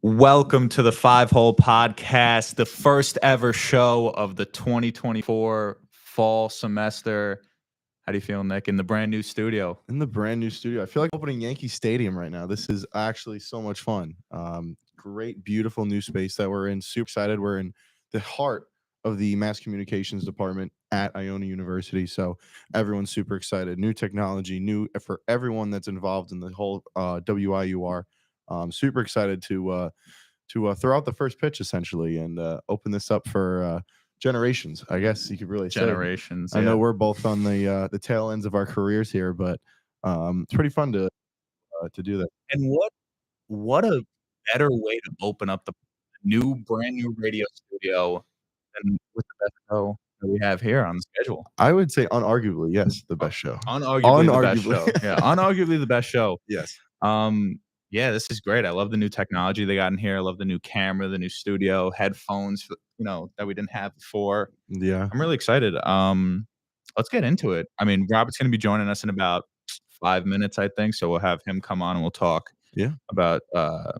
Welcome to the Five Hole Podcast, the first ever show of the 2024 fall semester. How do you feel, Nick, in the brand new studio? In the brand new studio. I feel like opening Yankee Stadium right now. This is actually so much fun. Great, beautiful new space that we're in. Super excited. We're in the heart of the mass communications department at Iona University. So everyone's super excited. New technology, new for everyone that's involved in the whole WIUR. Super excited to throw out the first pitch essentially and open this up for generations. I guess you could really say. Generations. I know we're both on the tail ends of our careers here, but it's pretty fun to do that. And what a better way to open up the brand new radio studio than with the best show that we have here on the schedule. I would say unarguably, yes, the best show. Unarguably the best show. Yeah, unarguably the best show. Yes. Yeah, this is great. I love the new technology they got in here. I love the new camera, the new studio, headphones, that we didn't have before. Yeah. I'm really excited. Let's get into it. I mean, Robert's going to be joining us in about 5 minutes, I think. So we'll have him come on and we'll talk about, I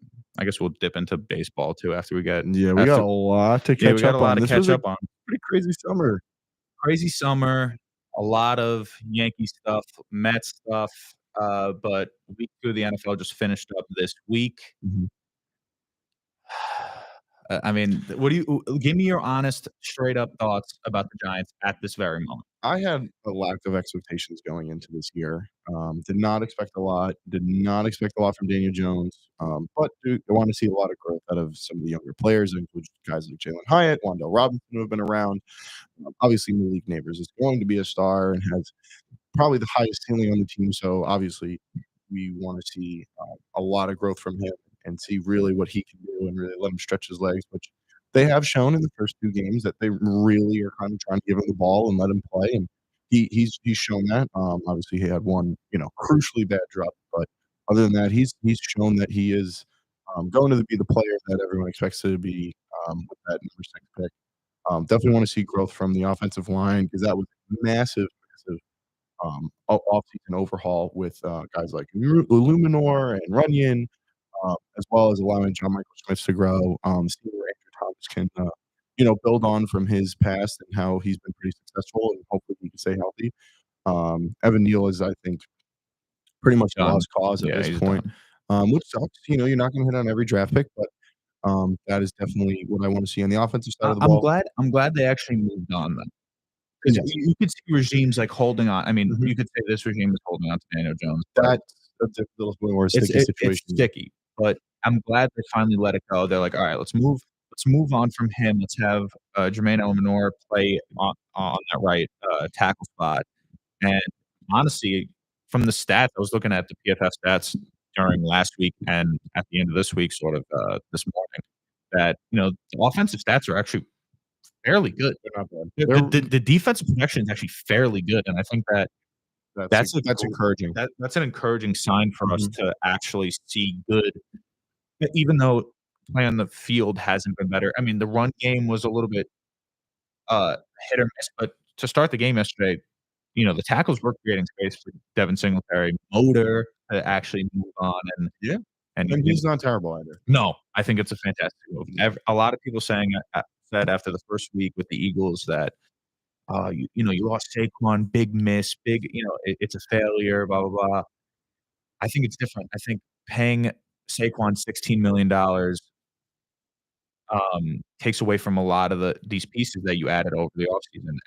guess we'll dip into baseball too after we get. Yeah, we got a lot to catch up on. This was a pretty crazy summer. Crazy summer. A lot of Yankee stuff, Mets stuff. But week 2 of the NFL just finished up this week. Mhm. I mean, give me your honest, straight up thoughts about the Giants at this very moment. I had a lack of expectations going into this year. Did not expect a lot. Did not expect a lot from Daniel Jones. But I want to see a lot of growth out of some of the younger players, including guys like Jalen Hyatt, Wandale Robinson, who have been around. Obviously, Malik Neighbors is going to be a star and has probably the highest ceiling on the team. So obviously, we want to see a lot of growth from him and see really what he can do and really let him stretch his legs, which they have shown in the first 2 games that they really are kind of trying to give him the ball and let him play. And he's shown that. Obviously, he had one crucially bad drop, but other than that, he's shown that he is going to be the player that everyone expects to be with that number 6 pick. Definitely want to see growth from the offensive line because that was massive off-season overhaul with guys like Illuminor and Runyon, as well as allowing John Michael Schmitz to grow. Seeing where Andrew Thomas can, build on from his past and how he's been pretty successful, and hopefully he can stay healthy. Evan Neal is, I think, pretty much a lost cause at this point, which sucks. You're not going to hit on every draft pick, but that is definitely what I want to see on the offensive side of the ball. I'm glad they actually moved on then. Because you could see regimes like holding on. I mean, you could say this regime is holding on to Daniel Jones. That's a little bit more sticky situation. It's sticky, but I'm glad they finally let it go. They're like, all right, let's move on from him. Let's have Jermaine Illuminor play on that right tackle spot. And honestly, from the stats, I was looking at the PFF stats during last week and at the end of this week, sort of this morning, that the offensive stats are actually fairly good. They're not bad. The defensive protection is actually fairly good, and I think that's encouraging. That's an encouraging sign for us to actually see good, even though play on the field hasn't been better. I mean, the run game was a little bit hit or miss, but to start the game yesterday, the tackles were creating space for Devin Singletary, motor to actually move on, and he's not terrible either. No, I think it's a fantastic move. A lot of people said after the first week with the Eagles that you lost Saquon, big miss, it's a failure, blah blah blah. I think it's different. I think paying Saquon $16 million takes away from a lot of these pieces that you added over the offseason,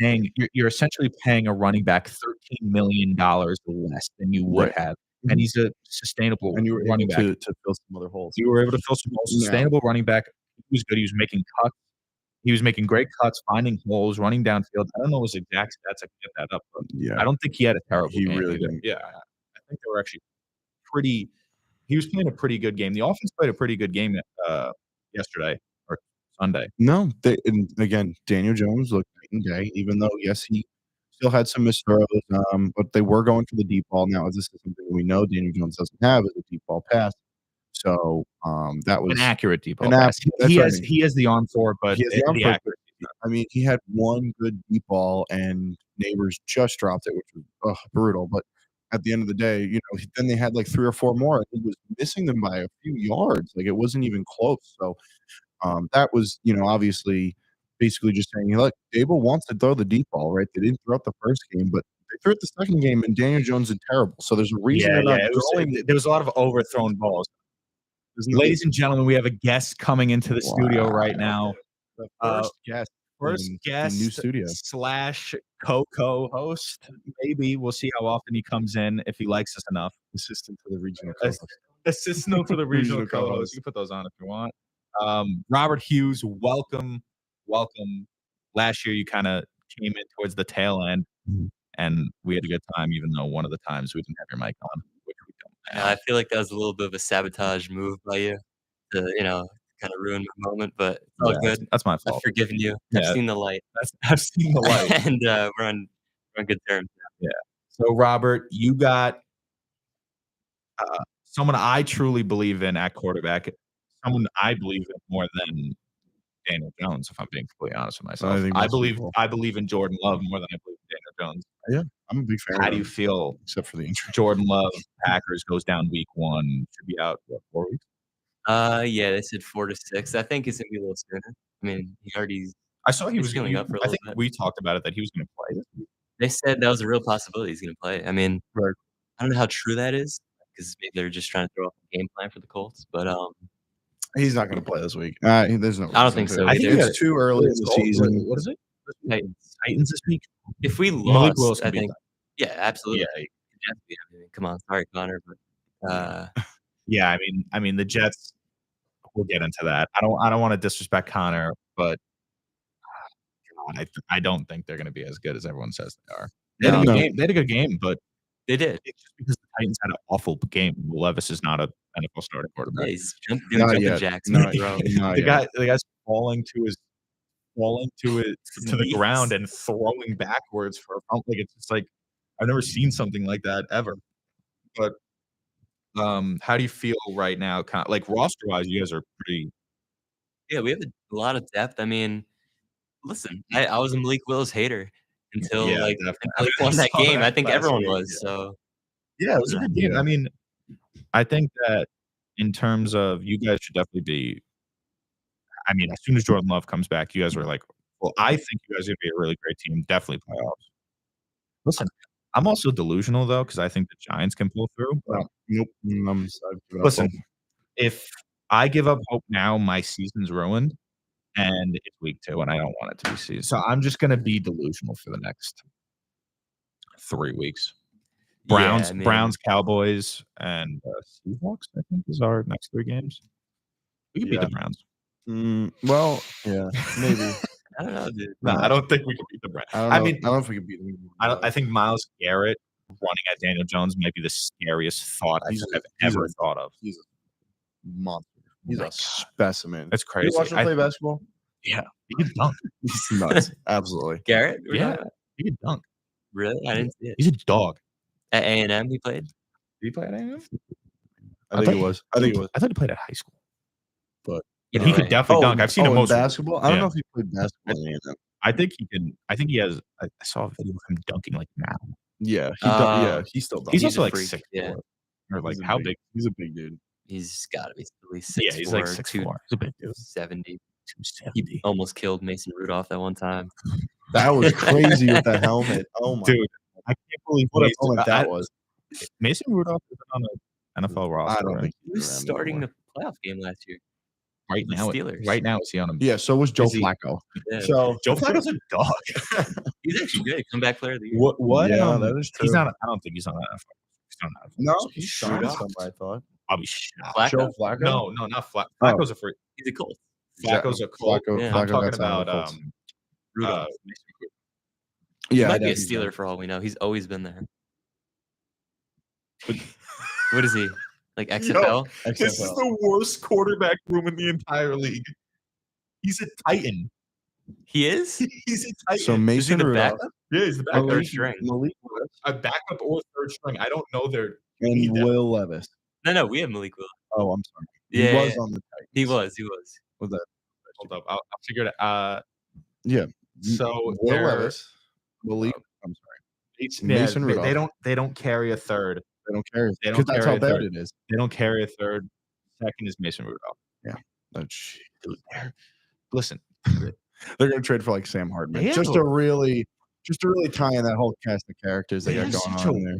and you're essentially paying a running back $13 million less than you would have. And he's a sustainable running back. To fill some other holes. You were able to fill some holes. Sustainable running back. He was good. He was making cuts. He was making great cuts, finding holes, running downfield. I don't know his exact stats. I can get that up. But I don't think he had a terrible game. He really didn't. Yeah. I think they were actually pretty – he was playing a pretty good game. The offense played a pretty good game yesterday or Sunday. No. And again, Daniel Jones looked night and day, even though, yes, he still had some missed throws, but they were going for the deep ball. Now, this is something we know Daniel Jones doesn't have is a deep ball pass. So that was an accurate deep ball pass. He has the arm for it, but he has the accuracy. I mean, he had one good deep ball, and Neighbors just dropped it, which was brutal. But at the end of the day, then they had like 3 or 4 more, and he was missing them by a few yards. Like, it wasn't even close. So, that was, obviously basically just saying, "Look, Dable wants to throw the deep ball, right? They didn't throw it the first game, but they threw it the second game, and Daniel Jones is terrible. So there's a reason Yeah, they're not yeah. throwing." There was a lot of overthrown balls. Ladies and gentlemen, we have a guest coming into the studio right now. The Uh, first guest First in the new guest studio. slash co-host. Maybe we'll see how often he comes in if he likes us enough. Assistant to the regional co-host. Assistant to the regional Regional co-host. co-host. You can put those on if you want. Robert Hughes, welcome. Last year you kind of came in towards the tail end, and we had a good time, even though one of the times we didn't have your mic on, which we don't I feel like that was a little bit of a sabotage move by you to, kind of ruin my moment, but it's all good. That's my I've fault. forgiven you. Yeah. I've seen the light. I've seen the light. And we're on good terms now. Yeah. So, Robert, you got someone I truly believe in at quarterback, someone I believe in more than Daniel Jones, if I'm being completely honest with myself. I believe in Jordan Love more than I believe in Daniel Jones. Yeah, I'm a big fan. How do you feel? Except for the injury. Jordan Love, Packers goes down week 1, should be out 4 weeks. Yeah, they said 4 to 6. I think it's gonna be a little sooner. I mean, I saw he was healing up for a I little think bit. we talked about it that he was going to play this week. They said that was a real possibility he's gonna play. I mean, Right. I don't know how true that is because maybe they're just trying to throw off a game plan for the Colts, but He's not going to play this week. There's no reason I don't think to. so I think either. it's too early in the season. What is it? Titans. Titans this week? If we Malik lost, Willis I can beat think yeah, absolutely. Yeah. I mean, come on, sorry, Connor, but Yeah, I mean the Jets. We'll get into that. I don't want to disrespect Connor, but God, I don't think they're going to be as good as everyone says they are. They had a good game. They had a good game, but they did. it's just because the Titans had an awful game. Will Levis is not an NFL starting Yeah, quarterback. he's doing jumping jacks. The guy's falling to the knees. ground and throwing backwards for a pump. Like, it's just like I've never seen something like that ever. But how do you feel right now? Like, roster-wise, you guys are pretty. Yeah, we have a lot of depth. I mean, listen, I was a Malik Willis hater until Yeah, until definitely. he won that I saw game. that I think last everyone week, was. yeah. So Yeah, it was a good game. I mean, I think that in terms of you guys should definitely be. I mean, as soon as Jordan Love comes back, you guys were like, well, I think you guys are going to be a really great team, definitely playoffs. Listen, I'm also delusional, though, because I think the Giants can pull through. Nope. Listen, if I give up hope now, my season's ruined, and it's week 2, and I don't want it to be season. So I'm just going to be delusional for the next 3 weeks. Browns, Cowboys, and Seahawks, I think, is our next 3 games. We could beat the Browns. Well, yeah, maybe. I don't know, dude. No, I don't think we can beat the Browns. I don't know if we can beat them. I think Myles Garrett running at Daniel Jones might be the scariest thought I've ever thought of. He's a monster. He's a specimen. That's crazy. You watch him play basketball? Yeah, he can dunk. He's nuts. Absolutely. Garrett? Yeah, he can dunk. Really? I didn't see it. He's a dog. At A&M he played? Did he play at A&M? I think he was. I thought he played at high school. But he could definitely dunk. I've seen him most basketball. I don't know if he played basketball in A&M. I think he can. I think he has. I saw a video of him dunking like now. Yeah, he still dunks. He's also like freak, 6'4". yeah. Or like how big? He's a big dude. He's got to be at least 6'4". Yeah, he's like 6'4". He's a big dude. 270. 270. He almost killed Mason Rudolph that one time. That was crazy with the helmet. Oh my dude! I can't believe what a moment that was. Mason Rudolph is on an NFL roster. I don't think he was starting the playoff game last year. Right now, is he on a? Yeah, so was Joe Flacco. Yeah. So Joe Flacco's a dog. He's actually good. Comeback player of the year. What? Yeah, that is true. He's not. I don't think he's on an NFL. He's on an NFL. No, he's shot shocked. somebody. I thought. I'll be shocked. Flacco? Joe Flacco? No, not Flacco. Flacco's a freak. He's a Colt. Flacco's a Colt. Flacco, I'm talking got signed about with Rudolph. Yeah, he might be a Steeler for all we know. He's always been there. What is he? Like XFL? This is the worst quarterback room in the entire league. He's a Titan. He is? He's a Titan. So Mason Rudolph. Yeah, he's the backup. Third string. Malik Willis. A backup or third string. I don't know their. And Will Levis. No, we have Malik Willis. Oh, I'm sorry. Yeah, he was on the Titans. He was. Was that? Hold up. I'll figure it out. Yeah. So Will Levis. Malik. I'm sorry. Mason Rudolph. They don't carry a third. They don't carry They don't because that's how carry a bad third. it is. They don't carry a third. Second is Mason Rudolph. Yeah. That's Dude, listen, they're gonna trade for like Sam Hartman They just have to really tie in that whole cast of characters they they got have going such on a there.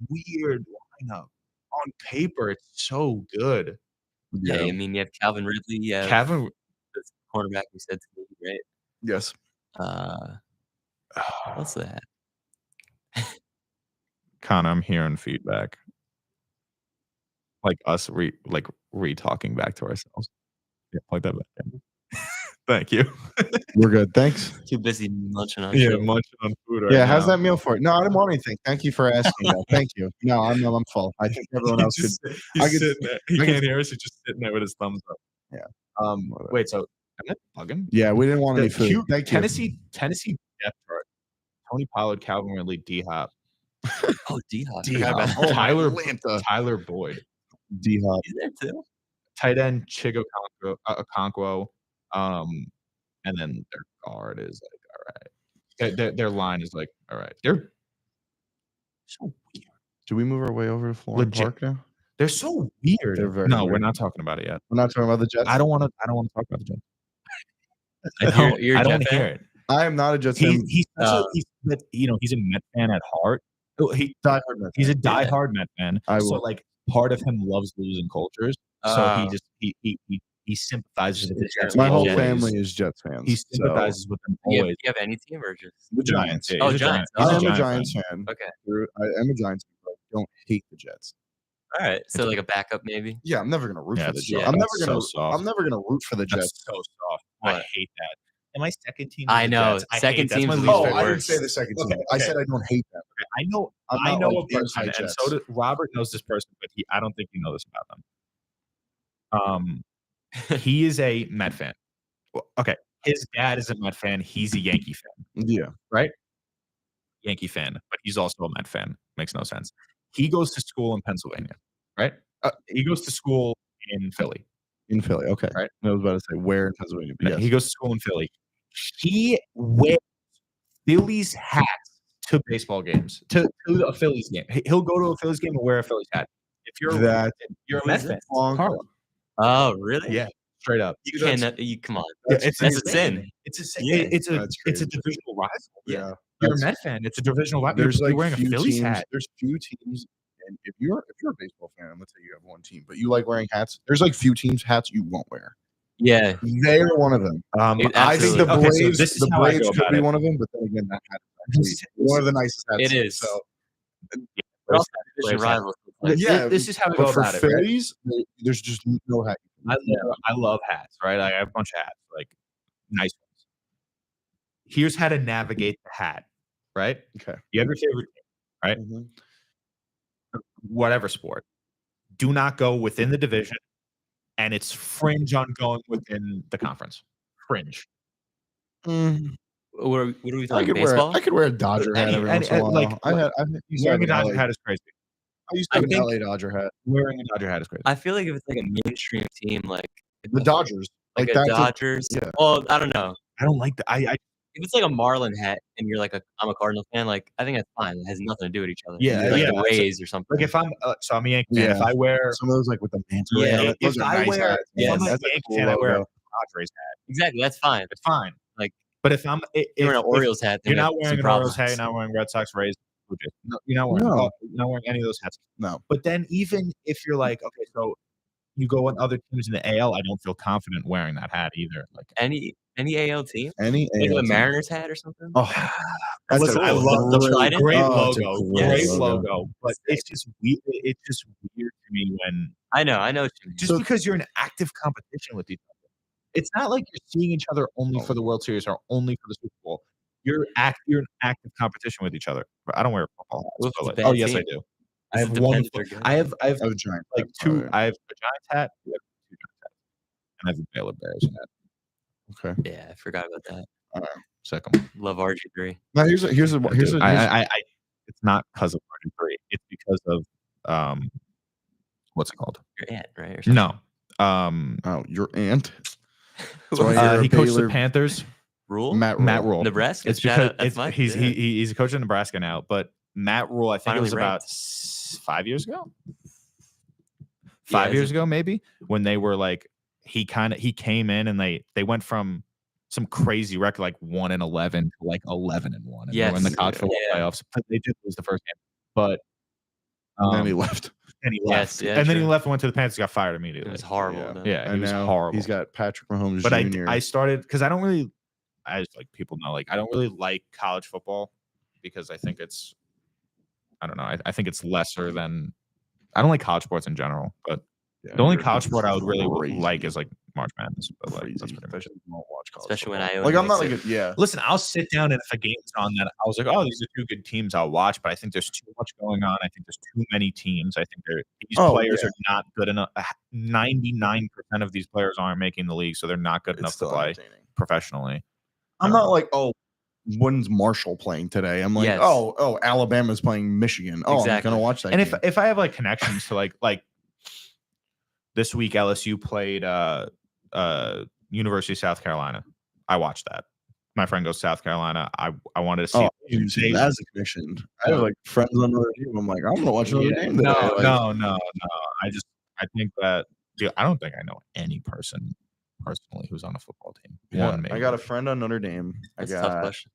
weird lineup. On paper, it's so good. Yeah, I mean, you have Calvin Ridley, you have Calvin, the cornerback we said today, right? Yes. What's that? Connor, I'm hearing feedback. Like us re-talking back to ourselves. Yeah, plug that back in. Thank you. We're good. Thanks. Too busy munching on Yeah, shit. munching on food right Yeah, now. how's that meal for you? No, I didn't want anything. Thank you for asking. Though. Thank you. No, I'm full. I think everyone else could. He's sitting there. He can't hear us. He's just sitting there with his thumbs up. Yeah. Wait. So am I bugging? Yeah, we didn't want any food. Hugh, Thank Tennessee depth chart. Tony Pollard, Calvin Ridley, D Hop, Oh, D-Hop. Tyler Boyd, D Hop. He's there too. tight end Chigo Okonkwo, and then their guard is like all right. Their line is like all right. They're so weird. Do we move our way over to Florida Legit. Park now? They're so weird. They're very no, weird. we're not talking about it yet. We're not talking about the Jets. I don't want to talk about the Jets. You're a I don't Jet hear fan? it. I am not a Jets fan. He's a Met fan at heart. He's a diehard Met fan. So like part of him loves losing cultures. So he sympathizes with the Jets. My whole always. family is Jets fans. He sympathizes with them Do you always. have any team or just The Giants. Yeah, Oh, he's a Giants. He's I am a Giant Giants fan. Okay. I am a Giants fan, but I don't hate the Jets. All right. So like a backup maybe. Yeah, I'm never gonna root for the Jets. yeah, I'm that's never gonna. so soft. I'm never gonna root for the Jets. That's so soft. What? I hate that. And my second team. I is the know. Jets. I Second hate- that's team's my the least least Oh, favorite. I favorite. didn't say the second team. Okay, I okay. said I don't hate them. I know. I'm I not, know like, a person, and anti-Jets. so does Robert knows this person, but I don't think you know this about them. He is a Met fan. Well, okay, his dad is a Met fan. He's a Yankee fan, Yeah. right? Yankee fan, but he's also a Met fan. Makes no sense. He goes to school in Pennsylvania, right? He goes to school in Philly. In Philly. Okay. Right. I was about to say where in Pennsylvania. But yes. He goes to school in Philly. He wears Phillies hats to baseball games, to a Phillies game. He'll go to a Phillies game and wear a Phillies hat. If you're a Met fan, Carlo. Oh, really? Yeah, straight up. You can't. You come on. That's That's a sin. It's a sin. Yeah, it's a crazy. divisional rival. Yeah. You're a Met fan. It's a divisional rival. There's You're like wearing a few Phillies teams. hat. There's few teams, and if you're a baseball fan, let's say you have one team, but you like wearing hats. There's like few teams hats you won't wear. Yeah. They're one of them. I think the Absolutely. Braves. this is the how I Braves go could about be it. one of them, but then again, that hat is actually one of the nicest hats. It is. So But also division rivals. yeah, This is how we but go for about it. Right? Phillies, there's just no hat. I love hats, right? I have a bunch of hats, like nice ones. Here's how to navigate the hat, right? Okay. You have your favorite team, right? Whatever sport. Do not go within the division, and it's fringe on going within the conference. Fringe. What are we talking? I Baseball? could wear a Dodger hat every once in a while. like, wearing a Dodger hat is crazy. I used to have I an think- LA Dodger hat. Wearing a Dodger hat is crazy. I feel like if it's like a mainstream team, like The Dodgers. like a that's Dodgers. yeah. Well, I don't know. I don't like that. If it's like a Marlin hat and you're like I'm a Cardinal fan, like I think that's fine. It has nothing to do with each other. Yeah, like yeah, the that's Rays or something. like if I'm I'm a Yankee fan. Yeah. If I wear some of those like with the mantle. Yeah, those if are I nice wear hats. yeah, if I'm a that's a Yankee cool fan, I wear a logo. Padres hat. Exactly, that's fine. It's fine. Like But if I'm if you're wearing an Orioles hat, then you're not we have wearing some an Orioles problems. hat, you're not wearing Red Sox, Rays, Blue Jays. No, you're not wearing No. you're not wearing any of those hats. No. But then even if you're like, okay, so you go on other teams in the AL, I don't feel confident wearing that hat either. Like Any AL team? Any Like AL the team. Mariners hat or something? Oh, that's listen, a I love the great- Trident? great oh, it's a logo, great great logo. logo. But it's just weird. It's just weird to me when I know what you mean. just because you're in active competition with each other. It's not like you're seeing each other only for the World Series or only for the Super Bowl. You're in active competition with each other. But I don't wear football hats. Well, so it's a like- oh bad yes, I team. do. It I have depends one. if they're good. I have I have a giant. like hat. two. Oh, yeah. I have a Giants hat. I have two Giants hats, and I have a Baylor Bears hat. Okay. Yeah, I forgot about that. Second. Love RG3. Now here's It's not because of RG3. It's because of what's it called? Your aunt, right? Or something. No. oh, your aunt. Who was Why it? you're a He coached the Baylor- Panthers. Rule? Matt Rule. Nebraska. It's because He's he's a coach in Nebraska now, but Matt Rule, I think it was about ranked. 5 years ago. 5 years ago, maybe, when they were like he came in and they went from some crazy record like 1-11 to like 11-1, and they were in the college football playoffs. They did lose the first game, but and then he left. And he left. And then he left and went to the Panthers. Got fired immediately. It was horrible. Yeah, he was now horrible. He's got Patrick Mahomes but Jr. I started because I don't really, I just like people know, like I don't really like college football because I think it's, I don't know, I think it's lesser than, I don't like college sports in general, but the only college sport I would really like is like March Madness. But like, that's pretty much it. Especially when I own like I'm not like Listen, I'll sit down and if a game's on that I was like, oh, these are two good teams, I'll watch. But I think there's too much going on. I think there's too many teams. I think these players are not good enough. 99% of these players aren't making the league, so they're not good enough to play professionally. I'm not like, oh, when's Marshall playing today? I'm like, oh, Alabama's playing Michigan. Oh, I'm gonna watch that. And game. if I have like connections to like this week LSU played University of South Carolina. I watched that. My friend goes to South Carolina. I wanted to see. As a connection, I have like friends on the team. I'm like, I'm gonna watch another game. No. I think that I don't think I know any person personally who's on a football team. I got a friend on Notre Dame. That's a tough question.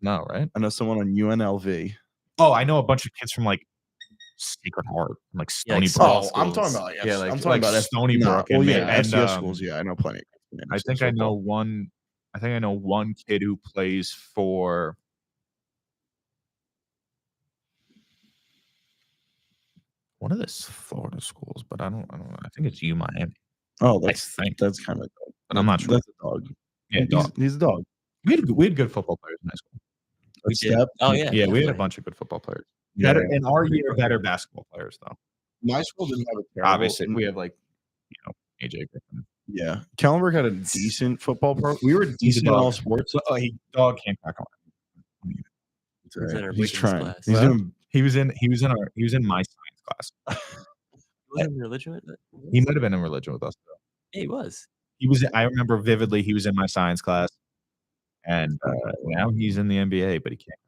No, right? I know someone on UNLV. Oh, I know a bunch of kids from like Sacred Heart, like Stony Brook. Oh, I'm talking about I'm talking about Stony Brook. Well, and schools. Yeah, I know plenty. I think I know one. I think I know one kid who plays for one of the Florida schools, but I don't know. I think it's Miami. Oh, that's kind of, but I'm not sure. That's a dog. Yeah, he's a dog. We had good football players in high school. We did. Oh yeah, we had a bunch of good football players. Better in our year, better basketball players though. My school didn't have a terrible. Obviously, we had like AJ Griffin. Yeah, Kellenberg had a decent football program. We were decent in all sports. Dog can't crack on. He's trying. He was in my science class. Was in religion with it? He might have been in religion with us though. Yeah, he was. I remember vividly. He was in my science class, and now he's in the NBA, but he can't.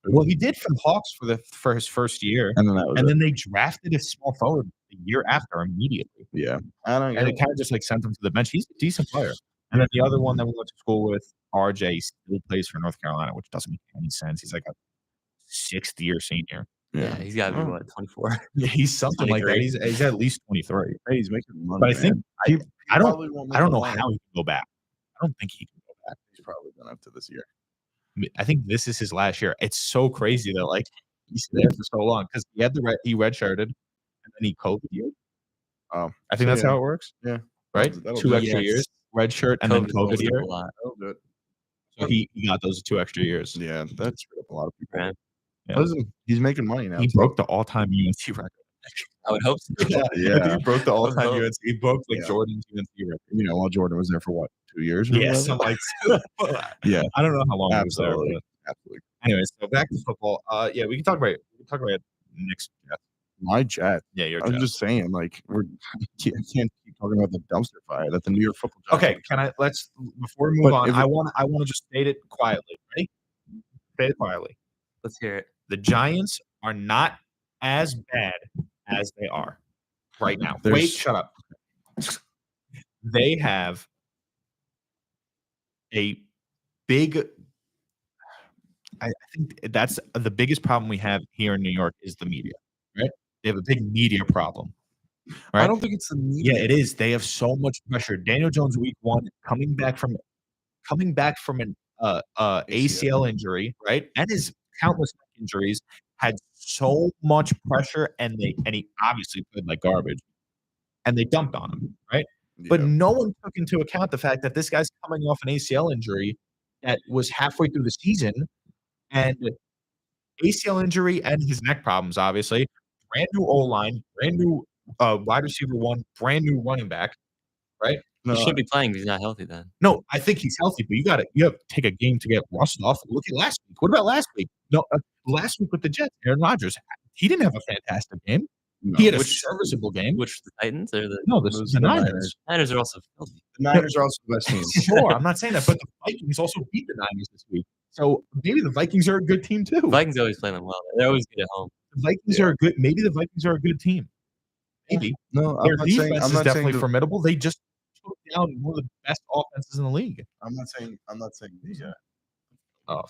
Well, he did for the Hawks for his first year, and then they drafted a small forward the year after immediately. Yeah, and it kind of just like sent him to the bench. He's a decent player. And then the other one that we went to school with, RJ, still plays for North Carolina, which doesn't make any sense. He's like a 6th-year senior. Yeah, he's got to be what, 24? Yeah, he's something like that. He's at least 23. Hey, he's making money. But I think I don't know how he can go back. I don't think he can go back. He's probably done up to this year. I think this is his last year. It's so crazy that like he's there for so long because he redshirted and then he COVID year. Oh, I think that's how it works. Yeah, right. 2 extra years, redshirt, and then COVID year. So he got those 2 extra years. Yeah, that's a lot of people. Right. Yeah. Listen, he's making money now. He broke the all-time UNC record. I would hope so. Yeah. He broke the all-time UNC. He broke Jordan's UNC record. While Jordan was there for what, 2 years? Yeah, something like yeah. I don't know how long he was there. Absolutely. Anyways, so back to football. We can talk about Nick's Jets. My Jet. Yeah, your I'm Jets. just saying, like I can't keep talking about the dumpster fire that the New York Football Giants. Okay, let's before we move on. I want to just state it quietly. Ready? State it quietly. Let's hear it. The Giants are not as bad as they are right now. Wait, shut up. They have a big. I think that's the biggest problem we have here in New York is the media. Right? They have a big media problem. Right? I don't think it's the media. Yeah, it is. They have so much pressure. Daniel Jones, week 1, coming back from an ACL injury, right, and his countless injuries, had so much pressure, and he obviously played like garbage, and they dumped on him, right? Yeah. But no one took into account the fact that this guy's coming off an ACL injury that was halfway through the season, and ACL injury and his neck problems, obviously. Brand new O-line, brand new wide receiver 1, brand new running back, right? He should be playing if he's not healthy then. No, I think he's healthy, but you have to take a game to get rust off. Look at last week. What about last week? No, last week with the Jets, Aaron Rodgers, he didn't have a fantastic game. No. He had a serviceable game. Which the Titans or the No, Those the are the Niners. Niners. Niners are also filthy. The Niners are also the best team. Sure, I'm not saying that, but the Vikings also beat the Niners this week. So maybe the Vikings are a good team too. Vikings always play them well. They're always good at home. The Vikings are a good. Maybe the Vikings are a good team. Maybe No, their I'm not defense saying. I'm is not definitely saying. formidable. They just took down one of the best offenses in the league. I'm not saying. I'm not saying. Yeah. Oh,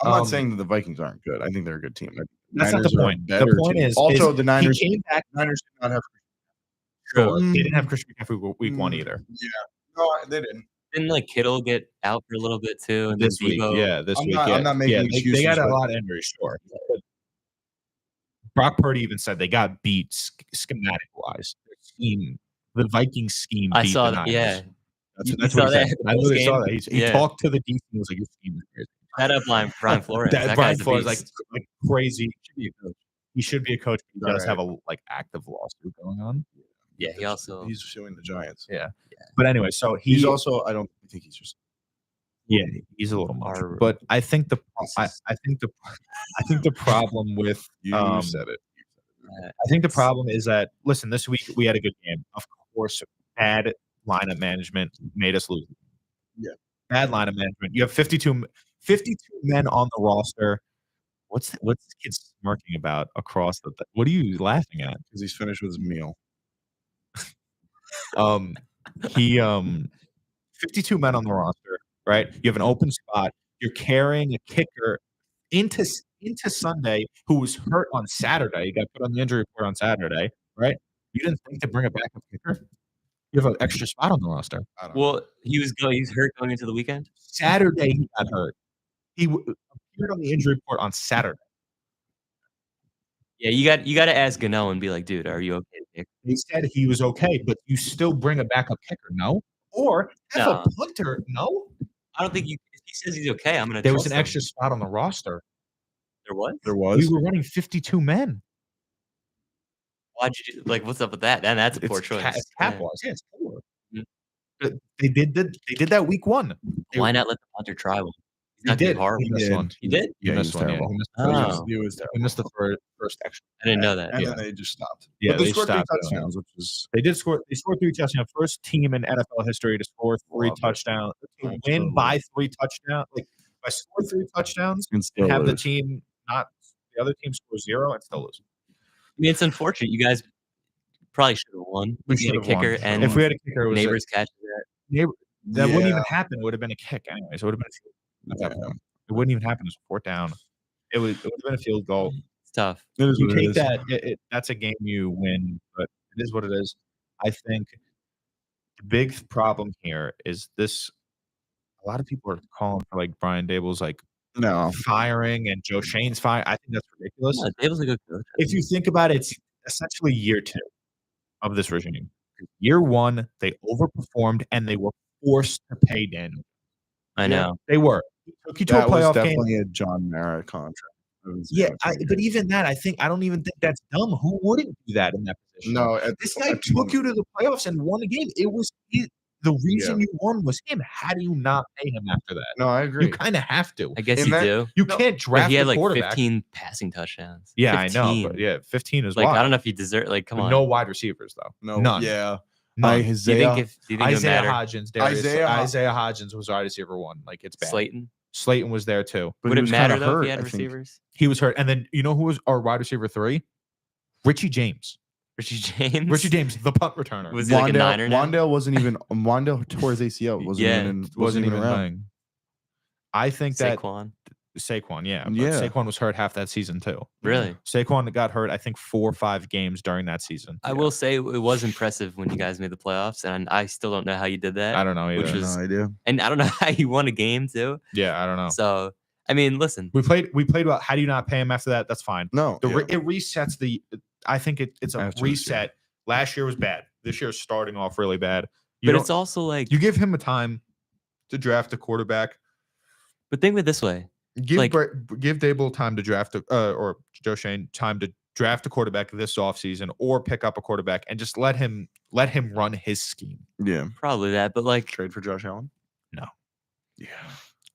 I'm not saying that the Vikings aren't good. I think they're a good team. that's not the Niners are a point. better The point team. is also the Niners. He came back. Niners did not have. Sure, they didn't have Christian McCaffrey week 1 either. Yeah, no, they didn't. Didn't like Kittle get out for a little bit too? And This then week, Debo, this I'm week, not- I'm not making excuses, they got a but- lot of injuries, sure. Brock Purdy even said they got beat schematic wise. Their scheme, the Vikings scheme. I beat saw the that. Niners. Yeah, That's You what saw he said. that I literally saw post-game? that. He Yeah. talked to the DC and was like, "Your scheme is crazy." that up line Brian Flores. That Brian Brian guy's a Flores like beast. crazy. He should be a coach. He does Right. have a active lawsuit going on. Yeah, he also. He's suing the Giants. Yeah. But anyway, so He's also. I don't think he's just. yeah, he's a little much. Our- But I think the problem with You said it. I think the problem is that listen, this week we had a good game. Of course, bad lineup management made us lose. Yeah. Bad lineup management. You have 52 men on the roster. What's this kid smirking about across the what are you laughing at? Because he's finished with his meal. He 52 men on the roster, right? You have an open spot. You're carrying a kicker into Sunday who was hurt on Saturday. He got put on the injury report on Saturday, right? You didn't think to bring a backup kicker? You have an extra spot on the roster. I don't know. Well, he's hurt going into the weekend. Saturday he got hurt. He appeared on the injury report on Saturday. Yeah, you got to ask Gano and be like, dude, are you okay? Nick? They said he was okay, but you still bring a backup kicker, no? Or have No. a punter, no? I don't think you. If he says he's okay, I'm gonna. There was trust an him. extra spot on the roster. There was. There We was. were running 52 men. Why'd you do? Like, what's up with that? Then that's a poor It's choice. It's cap Yeah. wise. Yeah, it's 4. Mm. But they did that week 1. Why not let the punter try one? He's He not did. horrible. He missed did. one. He did? He Yeah, he missed was one. Yeah, terrible. he missed Oh. He was he missed the first extra. I didn't know that. And Yeah. then they just stopped. Yeah, But they they scored 3 stopped doing touchdowns, which is They scored 3 touchdowns. First team in NFL history to score 3 Love it. touchdowns. To win Absolutely. by 3 touchdowns. Like if I score 3 touchdowns and still and have the lose. team not the other team score 0 and still lose. I mean, it's unfortunate. You guys probably should have won. We If you had a should have won. kicker and If we had a kicker, it was neighbors catching that. that wouldn't even Yeah. happen. It would have been a kick anyway. So it would have been at that Yeah. point. It wouldn't even happen. It was 4th down. It would have been a field goal. It's tough. It is You what it take is. that. That's a game you win, but it is what it is. I think the big problem here is this. A lot of people are calling for like Brian Dable's like No. firing and Joe Shane's fire. I think that's ridiculous. No, Davis a good coach. If you think about it, it's essentially year 2 of this regime. Year 1, they overperformed and they were forced to pay Daniel. I know. They were. He took you to That a was playoff game. definitely a John Mara contract. It was Yeah, definitely- but even that, I don't even think that's dumb. Who wouldn't do that in that position? no, This guy took you to the playoffs and won a game. It was the reason you won was him. How do you not pay him after that? No, I agree. You kind of have to. I guess In you that- do. You No, can't But draft he had a like quarterback. 15 passing touchdowns. Yeah, I know. 15. But yeah, 15 is Like, wild. I don't know if he deserves. Like, come But on. no wide receivers though. No, None. Yeah. None. Do you think it would Isaiah matter? Hodgins, Isaiah Isaiah Hodgins was wide receiver 1. Like it's bad. Slayton. Was there too. But Would he it was matter kinda though if hurt, he had I think. receivers? He was hurt. And then you know who was our wide receiver 3? Richie James. Richie James. Richie James, the punt returner. Was he like a Niner now? Wandale wasn't even. Wandale tore his ACL. Wasn't even around. playing. I think that Saquon. Saquon, yeah. But Yeah. Saquon was hurt half that season too. Really? Saquon got hurt, I think 4 or 5 games during that season. I will say it was impressive when you guys made the playoffs, and I still don't know how you did that. I don't know either. Which was- No idea. And I don't know how you won a game too. Yeah, I don't know. So I mean, listen. We played well. How do you not pay him after that? That's fine. No. It resets the. I think it's a After this year. reset. Last year was bad. This year is starting off really bad. But it's also like you give him a time to draft a quarterback. But think of it this way. Give Like- give Dable time to draft or Joe Shane time to draft a quarterback this offseason or pick up a quarterback and just let him run his scheme. Yeah. Probably that, but like Trade for Josh Allen. No. Yeah.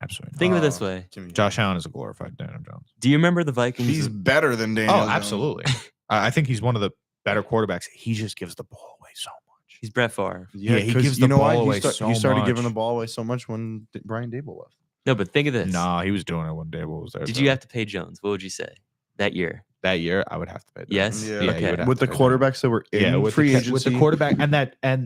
Absolutely. think of it this way. Josh Allen is a glorified Daniel Jones. Do you remember the Vikings? He's better than Daniel. Oh, Jones. absolutely. I think he's one of the better quarterbacks. He just gives the ball away so much. He's Brett Favre. Yeah, he gives the ball away so He started giving the much. ball away so much when Brian Dable left. No, but think of this. Nah, he was doing it when Dable was there. Did you have to pay Jones? What would you say that year? That year? I would have to pay. Yes? Yeah. Yeah, Okay. you would have With to the pay quarterbacks that were in with free agency, with the quarterback and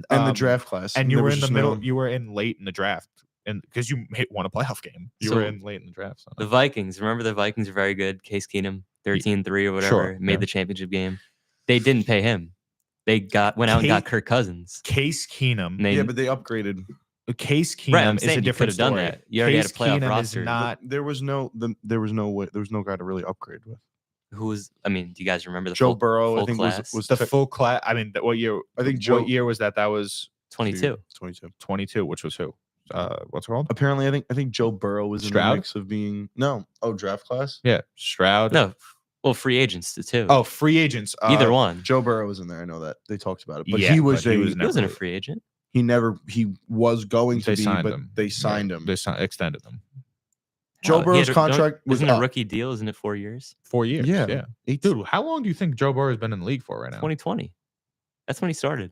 the draft class, and you there were was in the just middle. no- You were in late in the draft, and because you won a playoff game, you So, were in late in the draft. So. The Vikings. Remember the Vikings are very good. Case Keenum, 13-3 or whatever, Sure, made yeah. the championship game. They didn't pay him. They went out and got Kirk Cousins. Case Keenum. And they, yeah, but they upgraded. Case Keenum Right, I'm is saying a you different could've done story. that. You already had a Case playoff Keenum roster. is not. There was no guy to really upgrade with. who was? I mean, do you guys remember the Joe full, Burrow, full I think class? was The full class. I mean, what year? I think what year was that? That was 22. 22. Which was who? What's it called? Apparently, I think Joe Burrow was in Stroud? the mix of being draft class. Yeah, Stroud. No, well, free agents too. Oh, free agents. Either one. Joe Burrow was in there. I know that they talked about it, but Yeah, he was but he a was He wasn't a free agent. he was going to They be, signed but him. they signed him. They extended him. Joe He Burrow's had contract was isn't it a up. rookie deal? Isn't it 4 years? 4 years. Yeah. Yeah. Dude, how long do you think Joe Burrow's been in the league for right now? 2020. That's when he started.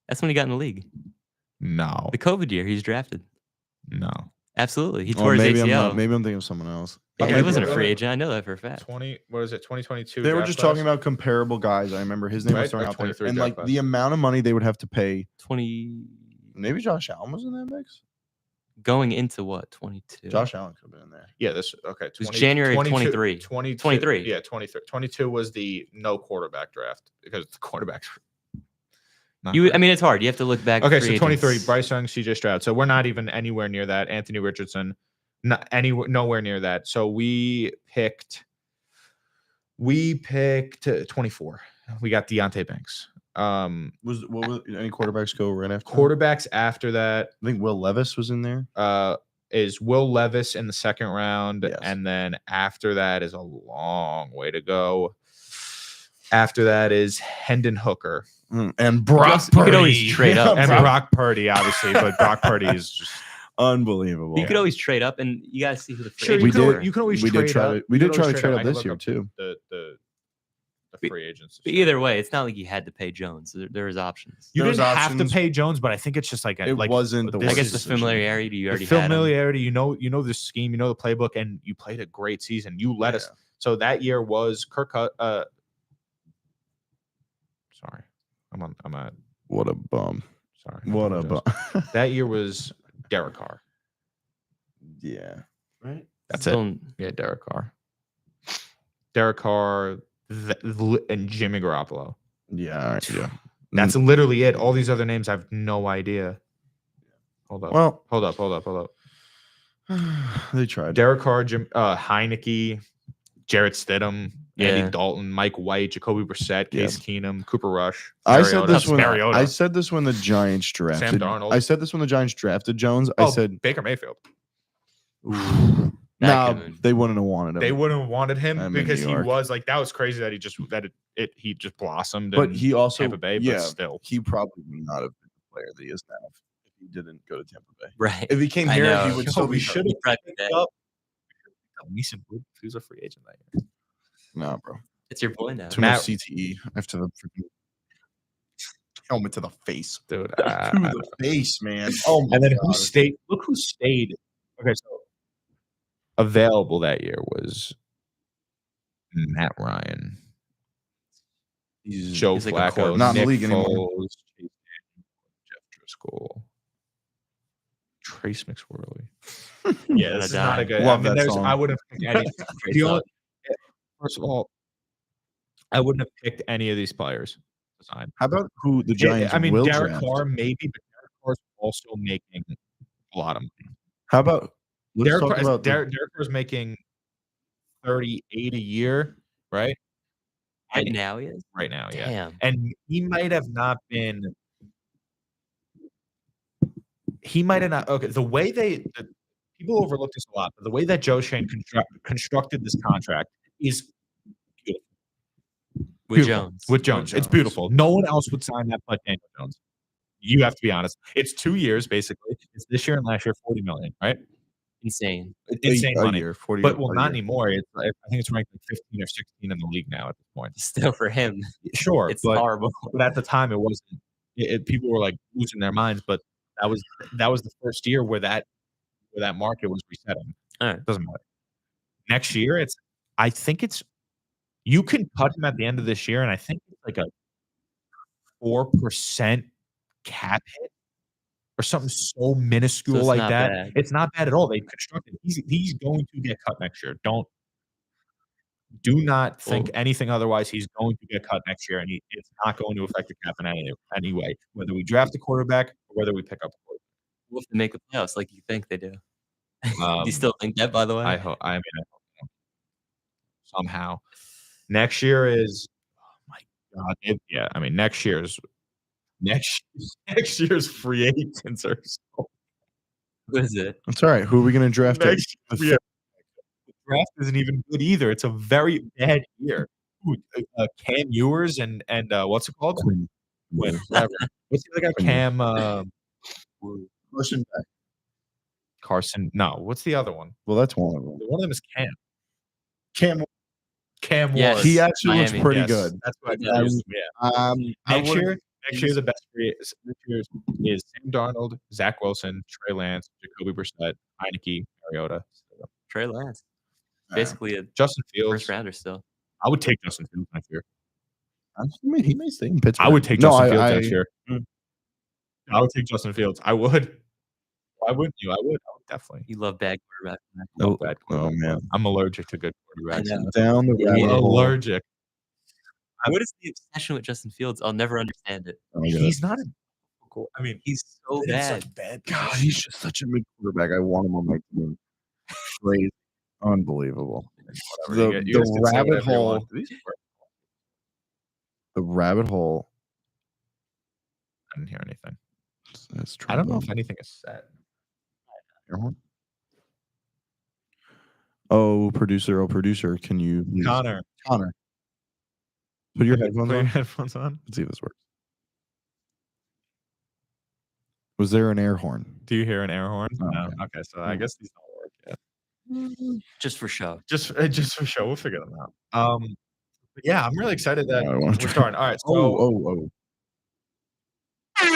That's when he got in the league. No. The COVID year, he's drafted. No. Absolutely, he Or tore his maybe ACL. maybe I'm thinking of someone else. Yeah, he Okay, wasn't a but- free agent. I know that for a fact. 2022. They were draft just class? talking about comparable guys. I remember his name Right, was thrown or out there, 23 and draft like class. the amount of money they would have to pay. 20 Maybe Josh Allen was in that mix. going into what? 22. Josh Allen could have been in there. Yeah, this okay. It was January of 23. 23. Yeah, 23. 22 was the no quarterback draft because the quarterbacks were not I great. mean, it's hard. You have to look back. Okay, at so free 23, agents. Bryce Young, CJ Stroud. So we're not even anywhere near that. Anthony Richardson, nowhere near that. So we picked 24. We got Deontay Banks. Was any quarterbacks go right after? Quarterbacks after that I think Will Levis was in there. is Will Levis in the second round, Yes. and then after that is a long way to go. After that is Hendon Hooker And Brock You could Purdy. always trade up. and Brock- Brock Purdy, obviously, but Brock Purdy is just Unbelievable. You could always trade up, and you got to see who the free Sure, We agents did. were. You can always We did trade try up. to- we You did can try always to trade up. up I can this look year, up too. The free agents. But either way, it's not like you had to pay Jones. There was options. You There didn't was have to options. pay Jones, but I think it's just like It wasn't the this I worst guess is the decision. familiarity you the already had. him. familiarity. You know the scheme, you know the playbook, and you played a great season. You let us. So that year was Kirk. Sorry, I'm at. What a bum. Sorry. I What a apologize. bum. That year was Derek Carr. Yeah. Right. That's Still- it. Yeah, Derek Carr. Derek Carr and Jimmy Garoppolo. Yeah. All right. Yeah. That's literally it. All these other names, I have no idea. Hold up. Well, Hold up. they tried. Derek Carr, Heineke, Jarrett Stidham, Yeah. Andy Dalton, Mike White, Jacoby Brissett, Case Keenum, Cooper Rush. I said Mariota. this when Mariota. I said this when the Giants drafted. Darnold. I said this when the Giants drafted Jones. I said Baker Mayfield. That no, could've- they wouldn't have wanted him. They wouldn't have wanted him I'm in because New he York. was like that was crazy that he just blossomed. but in he also Tampa Bay, yeah, but still. he probably would not have been the player that he is now if he didn't go to Tampa Bay. Right. If he came I here, know. he would Yo, still we be should hurt. have Right, picked that- up Mason Wood. He was a free agent that year. Nah, bro. It's your boy now. Too Matt- much CTE after the freaking helmet to the face. Dude. To the face, man. Oh my And then God. who stayed? Look who stayed. Okay, so available that year was Matt Ryan, Joe He's like a Flacco, corpse. Not in the Nick league anymore. Foles, Chase Daniel, Jeff Driscoll, Trace McSorley. Yeah, Gonna this is not die. a good. Love I mean, that there's. song. I would have picked any. the only, first of all, I wouldn't have picked any of these players to sign. How about who the Giants I mean, will Derek draft? Carr maybe, but Derek Carr's also making a lot of money. How about let's Derek talk Carr, about the- Derek Carr's making 38 a year, right? Right And- now he is. Right now, yeah. Damn. And he might have not been. He might have not. Okay, the way people overlook this a lot, but the way that Joe Shane constructed this contract is beautiful. With Beautiful. Jones. With Jones, it's Jones. beautiful. No one else would sign that but Daniel Jones. You have to be honest. It's 2 years basically. It's this year and last year, $40 million, right? Insane. Insane a money. year, 40 But well, a not year. anymore. I think it's ranked like 15 or 16 in the league now at this point. Still for him, Sure, it's but horrible. at the time it wasn't. People were like losing their minds, but that was the first year where that market was resetting. All right. Doesn't matter. Next year, I think you can cut him at the end of this year, and I think it's like a 4% cap hit or something so minuscule it's like not that. bad. It's not bad at all. They've constructed. He's going to get cut next year. Do not think anything otherwise. He's going to get cut next year, and it's not going to affect the cap in any way. Whether we draft a quarterback or whether we pick up a quarterback. We'll have to make the playoffs like you think they do. Do Um, you still think that, by the way? I hope. I mean, I hope so. Somehow. Next year is. Oh my God. Yeah. I mean, next year's free agents are so. What is it? It's all right. Who are we going to draft? Next year, the draft isn't even good either. It's a very bad year. Cam Ewers and what's it called? Quinn. Whatever. What's the other guy? Cam Carson Beck. Carson. No, what's the other one? Well, that's one of them. One of them is Cam. Cam. Yes. Ward. He actually Miami. looks pretty Yes, good. that's what He does. yeah. Next year, the best free this year is Sam Darnold, Zach Wilson, Trey Lance, Jacoby Brissett, Heineke, Mariota. Trey Lance. Basically a Justin Fields. first rounder still. I would take Justin Fields next year. He may stay in Pittsburgh. I would take Justin Fields I- next year. I would take Justin Fields. I would. Why wouldn't you? I would definitely. You love bad quarterbacks. I love bad Oh quarterbacks. man, I'm allergic to good quarterbacks. down the Yeah, rabbit yeah. hole. Allergic. What is the obsession with Justin Fields? I'll never understand it. Oh, my God. He's not a. I mean, He's so he's bad. such bad. God, he's just such a good quarterback. I want him on my team. Crazy, unbelievable. Whatever, you guys can say rabbit whatever you hole. want. The rabbit hole. I didn't hear anything. It's I don't know if anything is set. Oh, producer! Can you please- Connor, put your put headphones your on? headphones on. Let's see if this works. Was there an air horn? Do you hear an air horn? Oh, No. okay. Okay, so I guess these don't work yet. Just for show. Just for show, we'll figure them out. But yeah, I'm really excited that I wanna we're try. starting. All right, so Oh. there we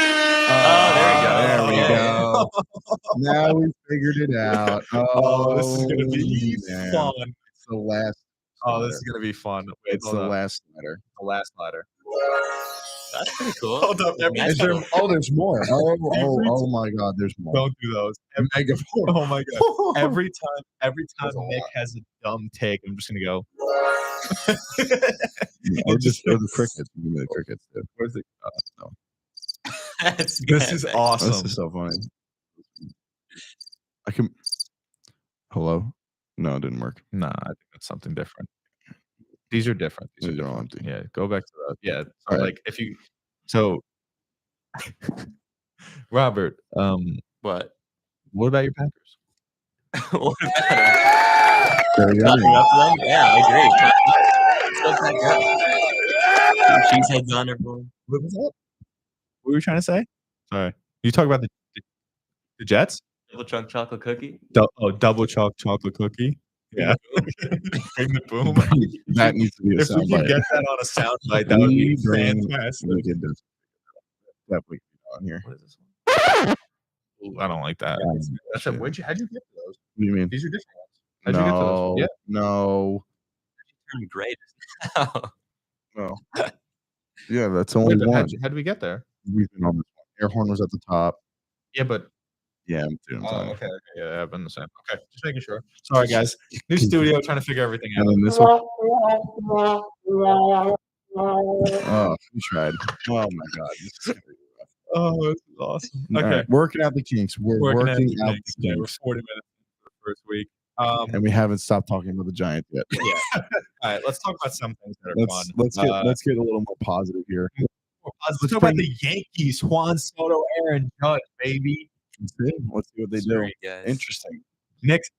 go. There we go. Now we figured it out. oh, this is gonna be man. fun. It's the last. Oh, this is gonna be fun. Wait, It's hold the up. last letter. The last letter. That's pretty cool. Hold up, every Nice. Is there? Oh, there's more. Oh my God, there's more. Don't do those. Megaphone. Oh my god! Every time That's a Nick lot. has a dumb take, I'm just gonna go. Or the crickets. Give me the crickets too. Where's it? That's This is epic. awesome. This is so funny. I can. Hello? No, it didn't work. Nah, I think that's something different. These are different. These are all empty. Yeah, go back to the. Yeah, so All right. like if you. So, Robert, What? what about your Packers? What about him? There we go. Nothing up for them? Yeah, I agree. Still pack up. Cheese heads on everyone. What was that? What were you trying to say? Sorry, you talk about the Jets? Double chunk chocolate cookie. Double chocolate cookie. Yeah, bring the boom. That needs to be a If we sound could bite. get that on a sound bite, that would be fantastic. We could just definitely on here. What is this one? Ooh, I don't like that. That's shit. how'd you get to those? What do you mean? These are different ones. How'd you get to those? Yeah. No. Turned gray just now. No. Yeah, that's only Wait, but one. how'd we get there? We've been on this one. Air horn was at the top. Yeah, but Yeah, I'm doing oh, fine. okay. Yeah, I've been the same. Okay, just making sure. Sorry, guys. New studio, trying to figure everything out. And then this one. Oh, we tried. Oh my God. This is gonna be rough. Oh, this is awesome. All Okay, right, working out the kinks. We're working out the kinks. Yeah, we're kinks. 40 minutes into the first week. And we haven't stopped talking about the Giants yet. Yeah. All right, let's talk about some things that are fun. Let's get a little more positive here. Let's talk about the Yankees. Juan Soto, Aaron Judge, baby. Let's see what they do. Sorry, guys. Interesting. Knicks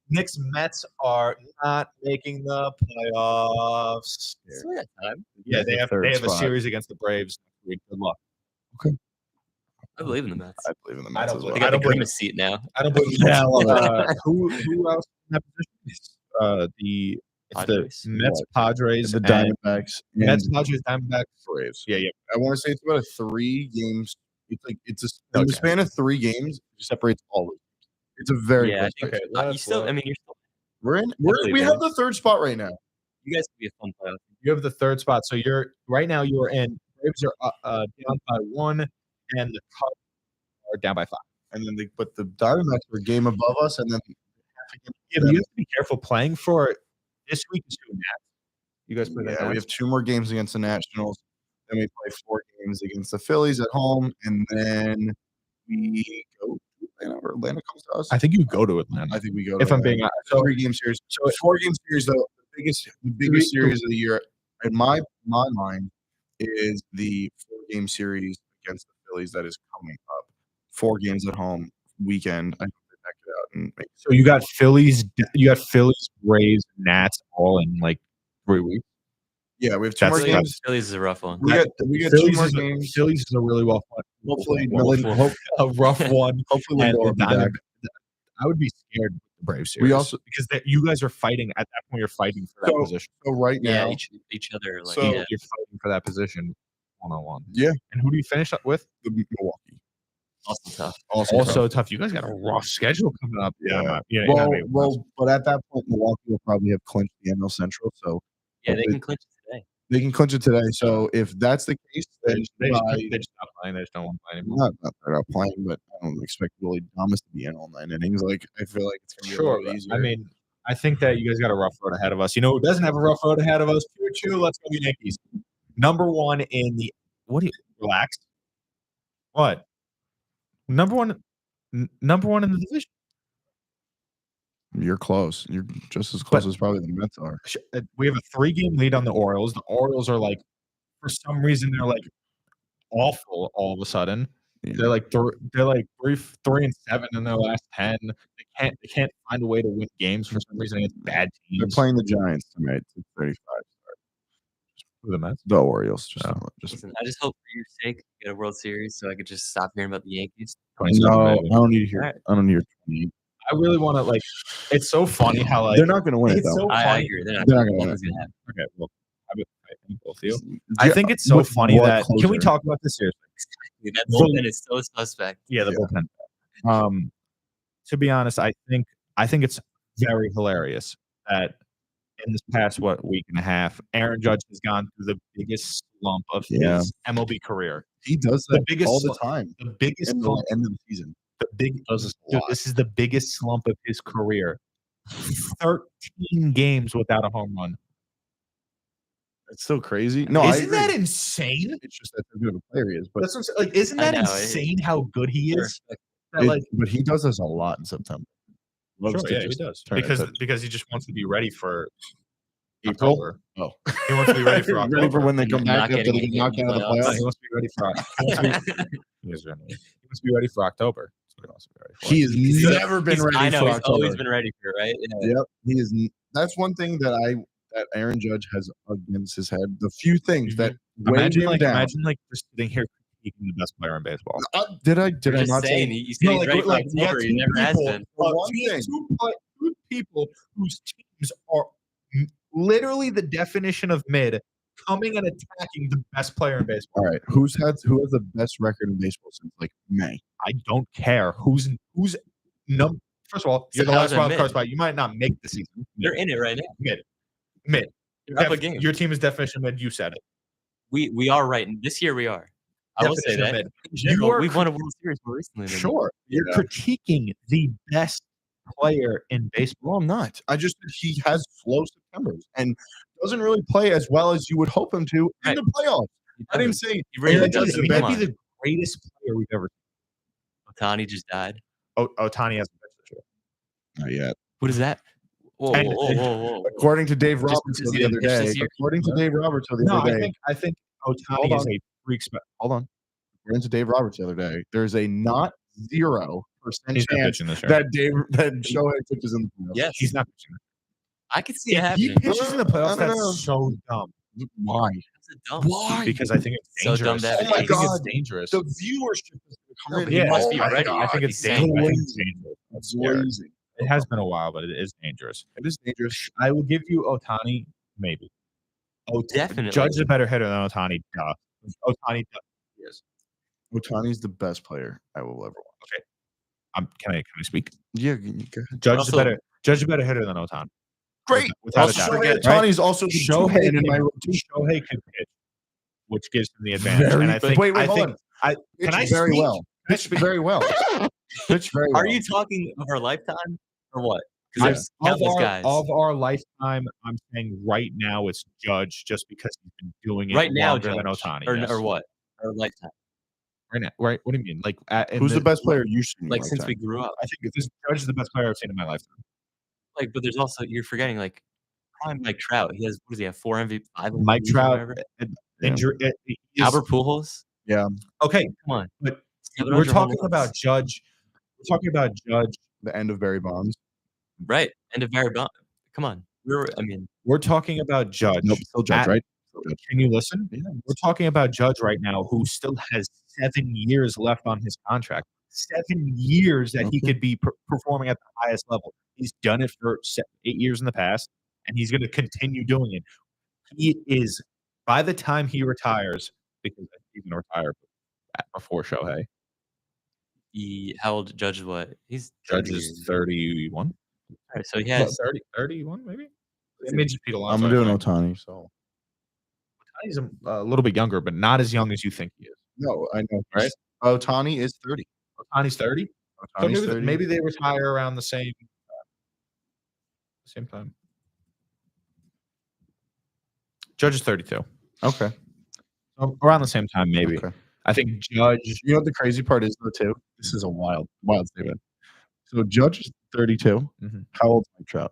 Mets are not making the playoffs. Still got time. Yeah, they have third a spot. series against the Braves. Good luck. I believe in the Mets. I believe in the I Mets don't as believe- They well. got the believe Grimace seat now. I don't believe Yeah, I love who else in that position? It's the Padres? Mets, What? Padres, The and Diamondbacks Mets, and Padres, Diamondbacks. Braves. Yeah. I want to say it's about a 3 games. It's like in the Okay. span of 3 games, it separates all of them. It's a very Yeah, I close think race. Okay, you still. I mean, you're still. We're in. believe We in have it. the 3rd spot right now. You guys could be a fun playoff. You have the 3rd spot, so you're right now. You are in. Braves are down by 1, and the Cubs are down by 5. And then but the Diamondbacks are a game above us, and then half a game. Yeah, but you have to be careful playing for this week is two Nats. You guys play that? Yeah, we Nats? have 2 more games against the Nationals. Then we play 4 games against the Phillies at home, and then we go to Atlanta, or Atlanta comes to us. I think you go to Atlanta. I think we go to If I'm Atlanta. being honest, So so 3-game series. So 4-game series, though, the biggest series of the year, in my mind, is the 4-game series against the Phillies that is coming up. 4 games at home, weekend. I hope they back it out and make. so you got Phillies, Braves, Nats all in like 3 weeks. Yeah, we have 2 more That's- games. Phillies is a rough one. We got 2 more games. Phillies is a really Hopefully, a rough one. hopefully, And Lindor will the be back. I would be scared with the Braves series. We also because you guys are fighting at that point. You're fighting for that So- position. So right Yeah, now, each other. Like, So- yeah. You're fighting for that position 1-on-1. Yeah. And who do you finish up with? the Milwaukee. Also tough. Also tough. You guys got a rough schedule coming up. Yeah. Yeah. But at that point, Milwaukee will probably have clinched the NL Central, so Yeah, they can clinch it today. they can clinch it today. So if that's the case, then they just stop playing. They just don't want to play anymore. not they're not playing, but I don't expect Willie Thomas to be in all 9 innings. Like I feel like it's gonna be a Sure. little easier. I mean, I think that you guys got a rough road ahead of us. You know who doesn't have a rough road ahead of us? Choo-choo. Let's go Yankees. Number 1 in the – what do you – relax. What? Number one in the division. You're close. You're just as close as probably the Mets are. We have a 3-game lead on the Orioles. The Orioles are like – for some reason, they're like awful all of a sudden. Yeah. They're like 3-7 in their last 10. They can't find a way to win games for some reason against bad teams. They're playing the Giants tonight. It's 35. Who, the Mets. The Orioles. Just Listen, I just hope for your sake you get a World Series so I could just stop hearing about the Yankees. 27, no. maybe. I don't need to hear. Alright. I don't need to hear 20. I really want to like. It's so funny how like They're not going to win it it's though. so I funny. agree. They're not They're not gonna gonna nothing's gonna happen. Okay, well, I think both of you. I think it's so with funny what that. Can we closer? talk about this seriously? Dude, that bullpen is so suspect. Yeah, the Yeah. bullpen. To be honest, I think it's very hilarious that in this past week and a half, Aaron Judge has gone through the biggest slump of Yeah. his MLB career. He does The that biggest all the slump. time. The biggest In the slump. end of the season. Does this a dude, lot. this is the biggest slump of his career. 13 games without a home run. It's so crazy. No, I Isn't agree. that insane? It's just that good of a player he is. But That's what I'm saying. Like, isn't I that know, insane how good he is? That, like, but he does this a lot in September. Loves sure, to yeah, he just does turn it to because he just wants to be ready for April. October. Oh, He wants to be ready for October. ready for when they And come not back after getting they get knocked out of the into the No, playoffs. he wants to be ready for he wants to be ready for October. That's what he wants to be ready for. He has never been ready I know for he's October. always been ready for it, right? Yeah. Yep, he is. That's one thing that Aaron Judge has against his head. The few things that weigh him down. imagine just sitting here critiquing the best player in baseball. Did I Just not saying, say? you say he's ready for October. He never has been. One thing. Two people whose teams are literally the definition of mid, coming and attacking the best player in baseball. All right, who has the best record in baseball since like May? I don't care who's no. First of all, you're So the how's last that wild mid? card spot. You might not make the season. They're in it right now. Mid. You're up a game. Your team is definition mid. You said it. We are right. This year we are. I will say Definition that. mid. In general, You are we've won a World Series more recently. Than Sure, you're Yeah. critiquing the best player in baseball. Well, I'm not. I just he has slow Septembers and doesn't really play as well as you would hope him to Right. in the playoffs. He I didn't doesn't. say He really Aaron doesn't. Judge is He the Come might best. be on. the greatest player we've ever seen. Otani just died. Otani hasn't pitched this year. Not yet. What is that? Whoa, And- whoa, whoa, whoa, whoa. According to Dave Just Roberts because the he other didn't pitch day. this year? According to Dave Roberts the No, other day. I think Hold Otani is on. a freak. Hold on. According to Dave Roberts the other day, there's a not 0% He's not chance pitching this year. that Shohei pitches in the playoffs. Yes, He's not pitching. I could see it If he happening. pitches in the I playoffs, don't know. that's so dumb. Why? That's a dumb. Why? Because I think it's So dangerous. dumb to have Oh my I think God. it's dangerous. The viewership is going to come in. He must be my ready. God, I think it's He's dangerous. saying I think it. it's dangerous. It's scary. blazing. It has been a while, but it is dangerous. It is dangerous. I will give you Ohtani, maybe. Definitely. Judge is a better hitter than Ohtani. Duh. Ohtani, yes. Ohtani's the best player I will ever watch. Okay. Can I speak? Yeah, go ahead. Judge Also- is a better hitter than Ohtani. Great. Without a Also, doubt. Shohei Right? Ohtani is also the two-man in my rotation. Shohei can pitch, which gives him the advantage. Very, and I think, wait, I hold think, on. I Pitched can I very speak? well. Pitched very well. Pitched very well. Are you talking of our lifetime or what? I- Because there's countless guys. Of our lifetime, I'm saying right now it's Judge just because he's been doing it Right now, longer than Judge. Ohtani. Or, yes. or what? Or lifetime. Right now, right? What do you mean? Like, Who's the best player you've seen? Like since we grew up. I think this Judge is the best player I've seen in my lifetime. Like, but there's also you're forgetting like prime Mike Trout. He has what does he have? 4 MVP, 5 Mike MVPs or Trout, whatever? injury. Albert Pujols. Yeah, Okay, Come on. but 700 we're home talking runs. about Judge. We're talking about Judge. the end of Barry Bonds. Right. End of Barry Bonds. Come on. We're talking about Judge. Nope, still Judge, At- right? Can you listen? Yeah. We're talking about Judge right now, who still has 7 years left on his contract. 7 years that he could be performing at the highest level. He's done it for 8 years in the past, and he's going to continue doing it. He is, by the time he retires, because he's going to retire before Shohei. How old Judge is what? He's Judge 30 is years. 31. All right, so he has 31 maybe. It may just be the I'm doing Ohtani, so He's a little bit younger, but not as young as you think he is. no, I know, Right? Ohtani is 30. Ohtani's 30. So Ohtani's 30. maybe they retire around the same time. Judge is 32. Okay. So around the same time, maybe. Okay. I think Judge. You know what the crazy part is, though, too? This is a wild statement. So Judge is 32. Mhm. How old is Mike Trout?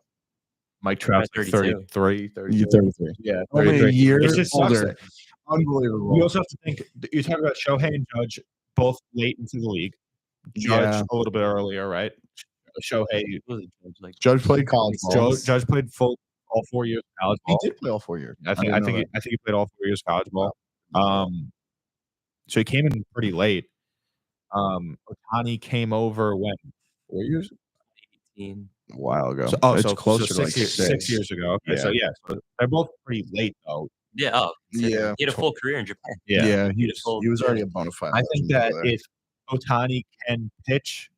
Mike Trout's like 32. 33. You're 33. Yeah, Only a 33. year It just sucks older. that- Unbelievable. You also have to think. You talk about Shohei and Judge both late into the league. Judge Yeah. a little bit earlier, right? Shohei. what was it, Judge, like Judge played college ball. Judge played all 4 years of college He ball. did play all 4 years. I think didn't know that. he played all 4 years of college ball. So he came in pretty late. Otani came over when 4 years. 18. A while ago. So closer to 6 years ago. Okay, so so they're both pretty late though. Yeah. Oh, Yeah. He had a full career in Japan. Yeah, he Beautiful. was already a bona fide. I think legend that over there. if Otani can pitch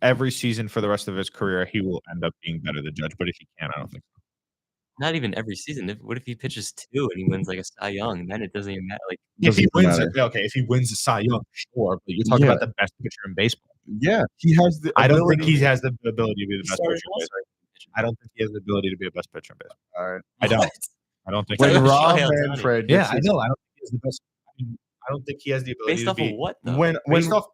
every season for the rest of his career, he will end up being better than Judge. But if he can't, I don't think so. Not even every season. What if he pitches 2 and he wins like a Cy Young? Then it doesn't even matter. Like If he Doesn't wins matter. it, okay. If he wins the Cy Young, sure. But you're talking Yeah. about the best pitcher in baseball. Yeah, he has the. I don't think ability- he has the ability to be the best started pitcher in baseball. I don't think he has the ability to be a best pitcher in baseball. All right. I don't. What? I don't think. When Shohei Rob Ohtani. Manfred, Yeah, gets I his- know. I don't think he has the best. I don't think he has the ability Based to off be. of what though? when Based off.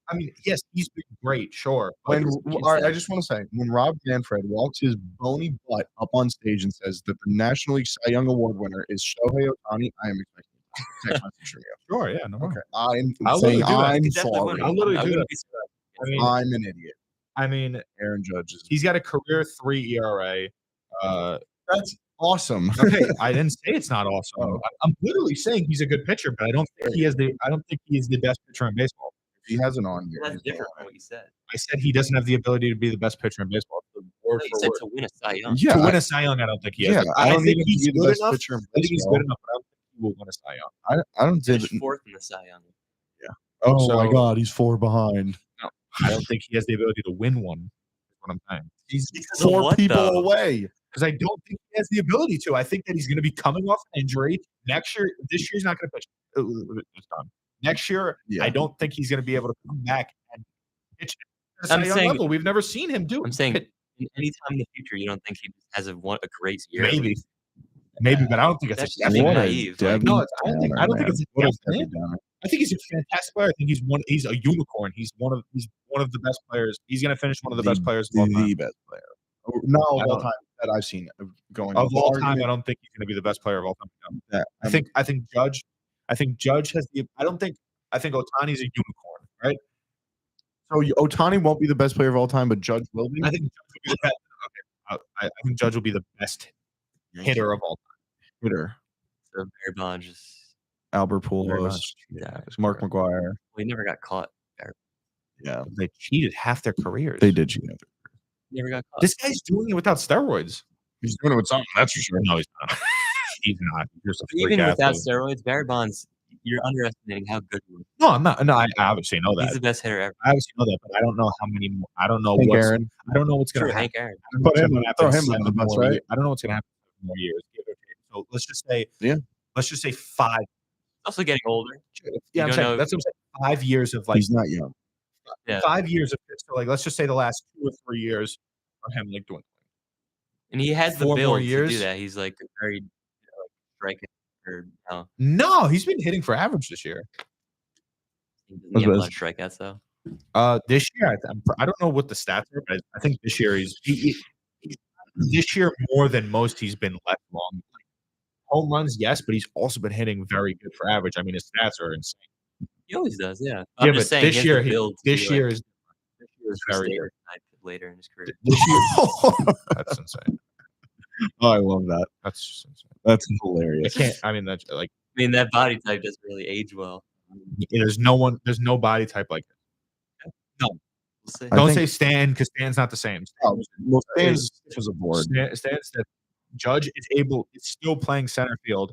I mean, yes, he's been great, sure. but when you all right, said. I just want to say when Rob Manfred walks his bony butt up on stage and says that the National League Cy Young Award winner is Shohei Ohtani, I am expecting a text message from you. Sure, yeah, no problem. Okay, I'm I'll saying literally do that. I'm He definitely sorry. wouldn't. I'll literally I do wouldn't that. be surprised. I mean, I'm an idiot. I mean, Aaron Judge is. he's got a career 3 ERA. That's awesome. Okay, I didn't say it's not awesome. Oh. I'm literally saying he's a good pitcher, but I don't think he has the. I don't think he is the best pitcher in baseball. He has an on year. That's he's different all from what you said. I said he doesn't have the ability to be the best pitcher in baseball. Word No, you for said word. to win a Cy Young. Yeah, To win a Cy Young, I don't think he has. yeah. the- I don't think need him he's to be the good best enough. pitcher in I think he's baseball. good enough, but I don't think he will win a Cy Young. I don't Finished think. 4th in the Cy Young. Oh So- my God, he's 4 behind. I don't think he has the ability to win one. Is what I'm saying. He's Because of 4 what, people though? away. Because I don't think he has the ability to. I think that he's going to be coming off an injury next year. This year he's not going to pitch. It's done. Next year, Yeah. I don't think he's going to be able to come back and pitch at a I'm Cy Young saying- level. We've never seen him do. I'm it. saying any time in the future, you don't think he has a great year. Maybe, but I don't think it's That's a definite. being What a naive. Debbie No, I don't think Downer, it's a man. What a definite. Debbie Downer. I think he's a fantastic player. I think he's a unicorn. He's one of the best players. He's going to finish one of the best players of all time. The best player. Not I of all don't- time that I've seen going Of the all time, I argument don't think he's going to be the best player of all time. No. that- I think Judge has the. I think Otani's a unicorn, right? so. Ohtani won't be the best player of all time, but Judge will be. I think Judge will be the best. Okay, I think Judge will be the best hitter of all time. hitter. So Barry Bonds just Albert Very Pujols, much. Yeah, Mark McGuire. Well, he never got caught. Yeah, They cheated half their careers. they did cheat. Never got caught. This guy's doing it without steroids. He's doing it with something. That's for sure. No, he's not. He's not. He's just a But freak even without athlete. steroids, Barry Bonds, you're underestimating how good he was. No, I'm not. No, I obviously know He's that. the best hitter ever. I obviously know that, but I don't know how many more. I don't know Hank what's. Aaron. I don't know what's going True, to happen. Hank Aaron. I don't know what's Put him- gonna happen throw in him under 7 the bus, more right? years. I don't know what's going to happen in 7 more years. Give or take. So let's just say. Yeah. Let's just say 5. Also getting older. Yeah, I'm don't saying know- that's what I'm saying. 5 years of like. He's not young. Yeah. 5 years of so like let's just say the last 2 or 3 years for him like doing. And he has the 4 more build to years? do that. He's like a very like striking or no. No, he's been hitting for average this year. He doesn't have a That's lot of strikeouts though. This year I don't know what the stats are, but I think this year this year more than most he's been left long. Home runs, yes, but he's also been hitting very good for average. I mean, his stats are insane. He always does, yeah. Yeah, I'm but just saying this he has year the build to this be, year like, is First very State good. later in his career. This year, that's insane. Oh, I love that. That's just insane. That's I hilarious. can't. I mean, that's like I mean, that body type doesn't really age well. there's no body type like this. We'll see. I Don't think- say Stan because Stan's not the same. Well, Stan's stiff as a board. Stan's that Judge is still playing center field.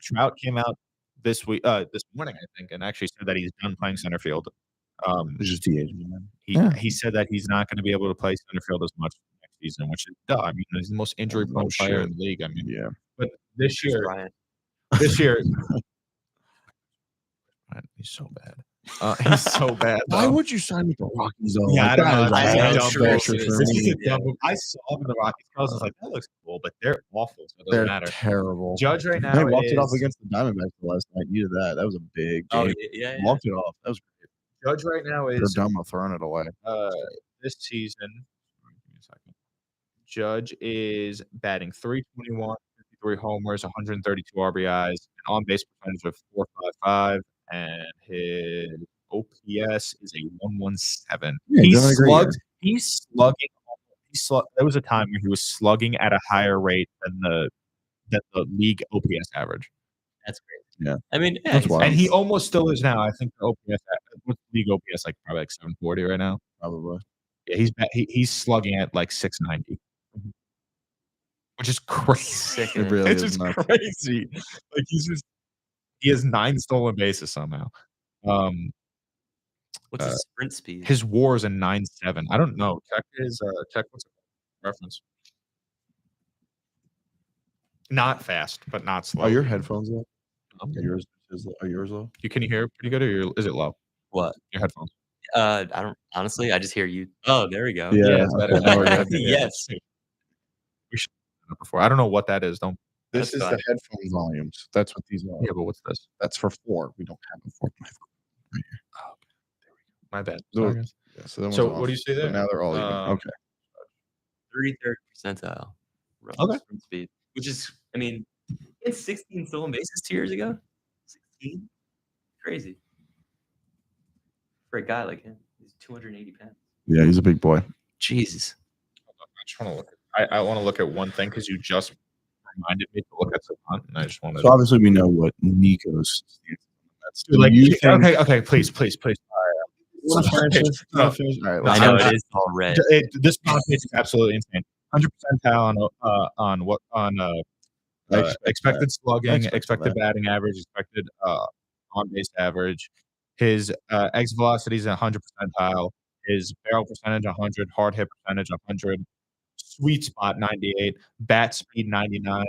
Trout came out this morning, I think, and actually said that he's done playing center field. It's just DH, man. He said that he's not going to be able to play center field as much next season, which is duh. I mean, he's the most injury-prone No player shit. in the league. I mean, Yeah. but this year, Brian. this year, he's so bad. He's so bad. Why though. would you sign with the Rockies though? Yeah, I don't know. I That know, is a it's dumb true. stretch This for This is me. a dumb move. I saw him in the Rockies. I was like, that looks cool, but they're awful, so it doesn't They're matter. terrible. Judge right now They walked it off is- against the Diamondbacks last night. Needed that. That was a big Oh, game. yeah. Walked it off. That was great. Judge right now They're is dumb of throwing it away. this season. Give me a second. Judge is batting 321, 53 homers, 132 RBIs, an on base percentage of 4.55, and his OPS is a 117. Yeah, he's having a great year. He's slugging. There was a time where he was slugging at a higher rate than the league OPS average, That's great. Yeah. I mean, yeah, That's he's- wild. and he almost still is now. I think the OPS, what's the league OPS like? Probably like 740 right now. Probably. Yeah, he's slugging at like 690, which is crazy. Sickening. It really It's is just nuts. crazy. Like he has 9 stolen bases somehow. What's his sprint speed? His WAR is a 9.7. I don't know. Check what's the reference. Not fast, but not slow. Are your headphones low? Um, Are yours low? Can you hear it pretty good, or is it low? What? Your headphones. I don't honestly. I just hear you. Oh, there we go. Yeah, it's better. okay, now we're good. Yes. We should have done it before. I don't know what that is. Don't. This That's is fine. the headphone volumes. That's what these are. Yeah, but what's this? That's for 4. We don't have a 4.5. My bad. Those- Sorry, guys. Yeah, so that one's So off. what do you say But there? now they're all even. Um, Okay. 33rd percentile. Roughly Okay. sprint speed, which is, I mean, he had 16 stolen bases 2 years ago. 16, crazy for a guy like him. He's 280 pounds. Yeah, he's a big boy. Jesus. I just want to look. I want to look at one thing because you just reminded me to look at Savant, and I just wanted. So obviously we know what Niko's stance is on that. So Like, you think, okay, please. You wanna finish Page. this? You wanna finish? All right, No, I let's know finish. it is all red. This page is absolutely insane. 100 percentile on expected slugging, Expected expected batting average, expected on base average. His X velocity is 100 percentile. His barrel percentage 100, hard hit percentage 100, sweet spot 98, bat speed 99,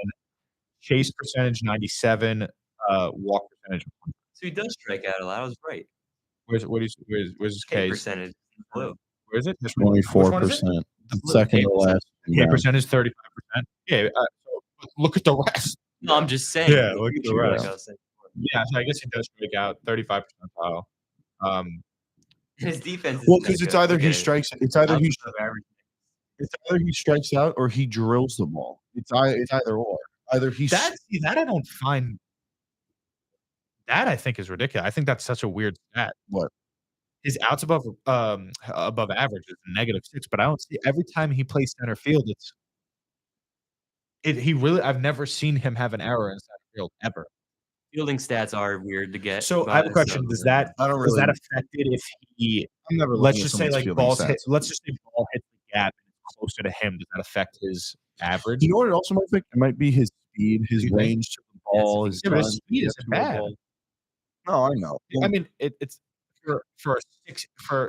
chase percentage 97, walk percentage 100. So he does strike out a lot. I was right. Where's his K K? percentage. Blue. Where is it? This one? Which one is it? 24%. Blue, Second to 8%. last. K Yeah. percent is 35%. Yeah. So look at the rest. No, I'm just saying. Yeah, look at the like rest. I was saying before. Yeah, so I guess he does strike out 35 percentile. His defense. Well, isn't that because it's good. either Look he at it. strikes. It's either he. Outside of average. It's either he strikes out or he drills the ball. It's either or. Either he. That I don't find. That I think is ridiculous. I think that's such a weird stat. What? His outs above average is -6, but I don't see every time he plays center field. He really. I've never seen him have an error in center field ever. Fielding stats are weird to get. So I have a question: Does that affect it if he? I'm never. Let's looking at just say someone's like fielding balls stats. hit. Let's just say ball hits the gap and it's closer to him. Does that affect his average? You know what it also might affect? It might be his speed, his range to the ball, his Yeah, time but his to speed get isn't to a bad. ball. No, I know. I mean, it's for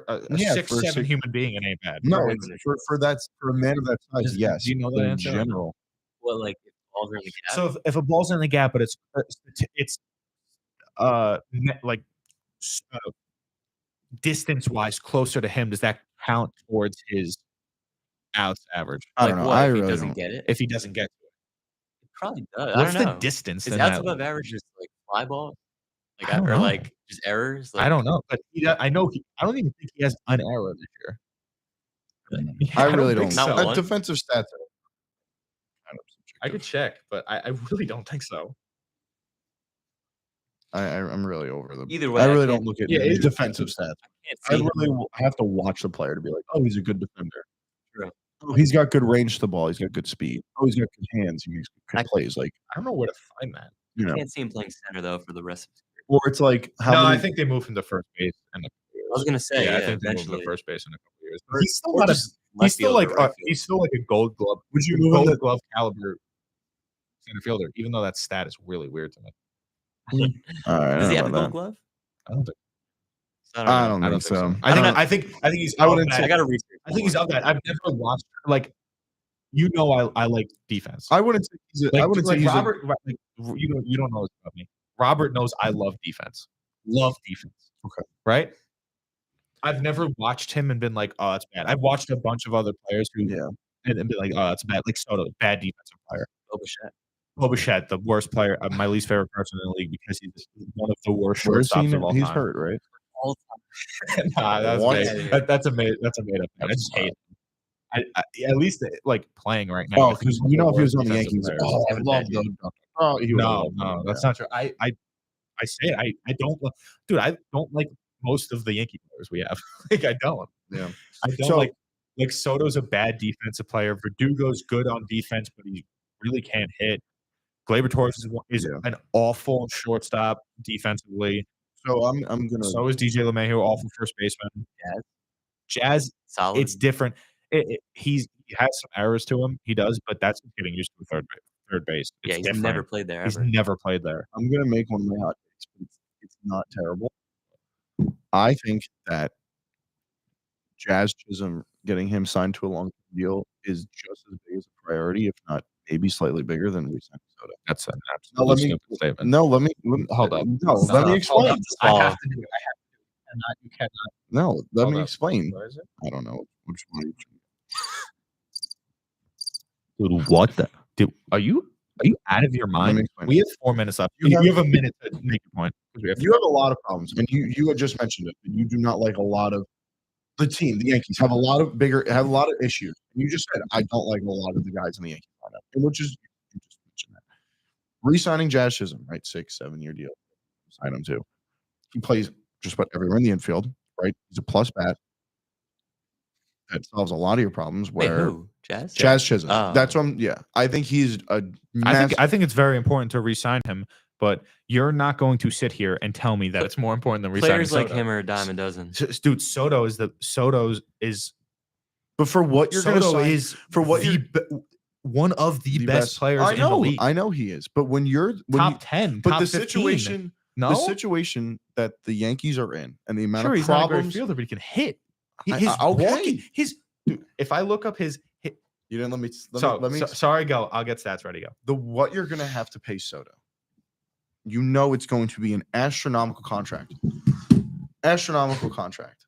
a 6'7" human being, it ain't bad. No, for a man of that size, yes. Do you know that in answer? general? Well, like if balls are in the gap. So if a ball's in the gap, but it's like distance wise closer to him, does that count towards his outs average? I don't know. I if he really doesn't don't. get it, If he doesn't get to it, it probably does. what's I don't the know. distance? Is in outs that? above average just like fly ball? I don't or know. like just errors? Like, I don't know, but I know I don't even think he has an error this year. I really think don't. so. Defensive stats. I could check, but I really don't think so. I'm really over them. Either way, I really don't look at Yeah, defensive stats. I really have to watch the player to be like, oh, he's a good defender. True. Oh, he's got good range to the ball. He's got good speed. Oh, he's got good hands. He makes good plays. Like, I don't know where to find that. you know, I can't see him playing center though for the rest of his career. or it's like how No, many? I think they moved him to first base in a couple years. I was gonna say, I yeah, think they moved him eventually. to first base in a couple years. Or- He's still or not a. just left He's still field like or right field. he's still like a Gold Glove. Would you move him Gold to? Glove caliber center fielder? Even though that stat is really weird to me. All right, Does he have a about Gold that. Glove? I don't think. I don't think so. I think he's. I wouldn't of say- that. I got to research. I think he's of that. I've never watched like. I like defense. I wouldn't say he's. I wouldn't say he's. Robert. You don't know this about me. Robert knows I love defense. Love defense. Okay. Right. I've never watched him and been like, oh, that's bad. I've watched a bunch of other players who and been like, oh, that's bad. Like Soto, bad defensive player. Bobichette, the worst player, my least favorite person in the league because he's one of the worst shortstops of all He's time. hurt, right? All time. That's a made up thing. I just hate him. I at least like playing right now. Oh, because you know if he was on the Yankees, players. oh, I love those. Oh, No, that's not true. I say it. I don't, dude. I don't like most of the Yankee players we have. Like I don't. Yeah, I don't like Soto's a bad defensive player. Verdugo's good on defense, but he really can't hit. Gleyber Torres is an awful shortstop defensively. So I'm gonna. So is DJ LeMahieu, awful first baseman. Jazz, solid. it's different. He has some errors to him. He does, but that's getting used to third base. It's he's different. never played there. He's Ever. never played there. I'm gonna make one of my hot takes, but it's not terrible. I think that Jazz Chisholm getting him signed to a long-term deal is just as big as a priority, if not maybe slightly bigger than re-signing Soto. That's an No, let absolute me stupid statement. No, let me Hold up. No, let me explain. I have to do it. You cannot. No, let Hold me up. explain. Where is it? I don't know which one. Dude, what the? Dude, are you out of your Let me mind? explain. We have 4 minutes left. You You have a minute to make a point. You have a lot of problems, and you had just mentioned it. But you do not like a lot of the team. The Yankees have a lot of issues. And you just said I don't like a lot of the guys in the Yankees lineup, and which is you just mentioned that. Re-signing Jazz Chisholm, right? 6-7 year deal. Sign him too. He plays just about everywhere in the infield, right? He's a plus bat. That solves a lot of your problems. Wait, Where who? Jazz? Jazz Chisholm. Oh. That's what I think he's a. I think it's very important to re-sign him, but you're not going to sit here and tell me that it's more important than re-signing Players like Soto. him are a dime a dozen. Dude, Soto's is. But for what you're going to sign, is for what you're one of the best players in the league. I know he is, but when top 10, but top the 15. situation, No, the situation that the Yankees are in, and the amount sure, of he's not a great problems. fielder, but he can hit. Okay. Dude, if I look up his, You didn't let me. sorry, go. I'll get stats ready. Go. What you're going to have to pay Soto. You know it's going to be an astronomical contract. Astronomical contract.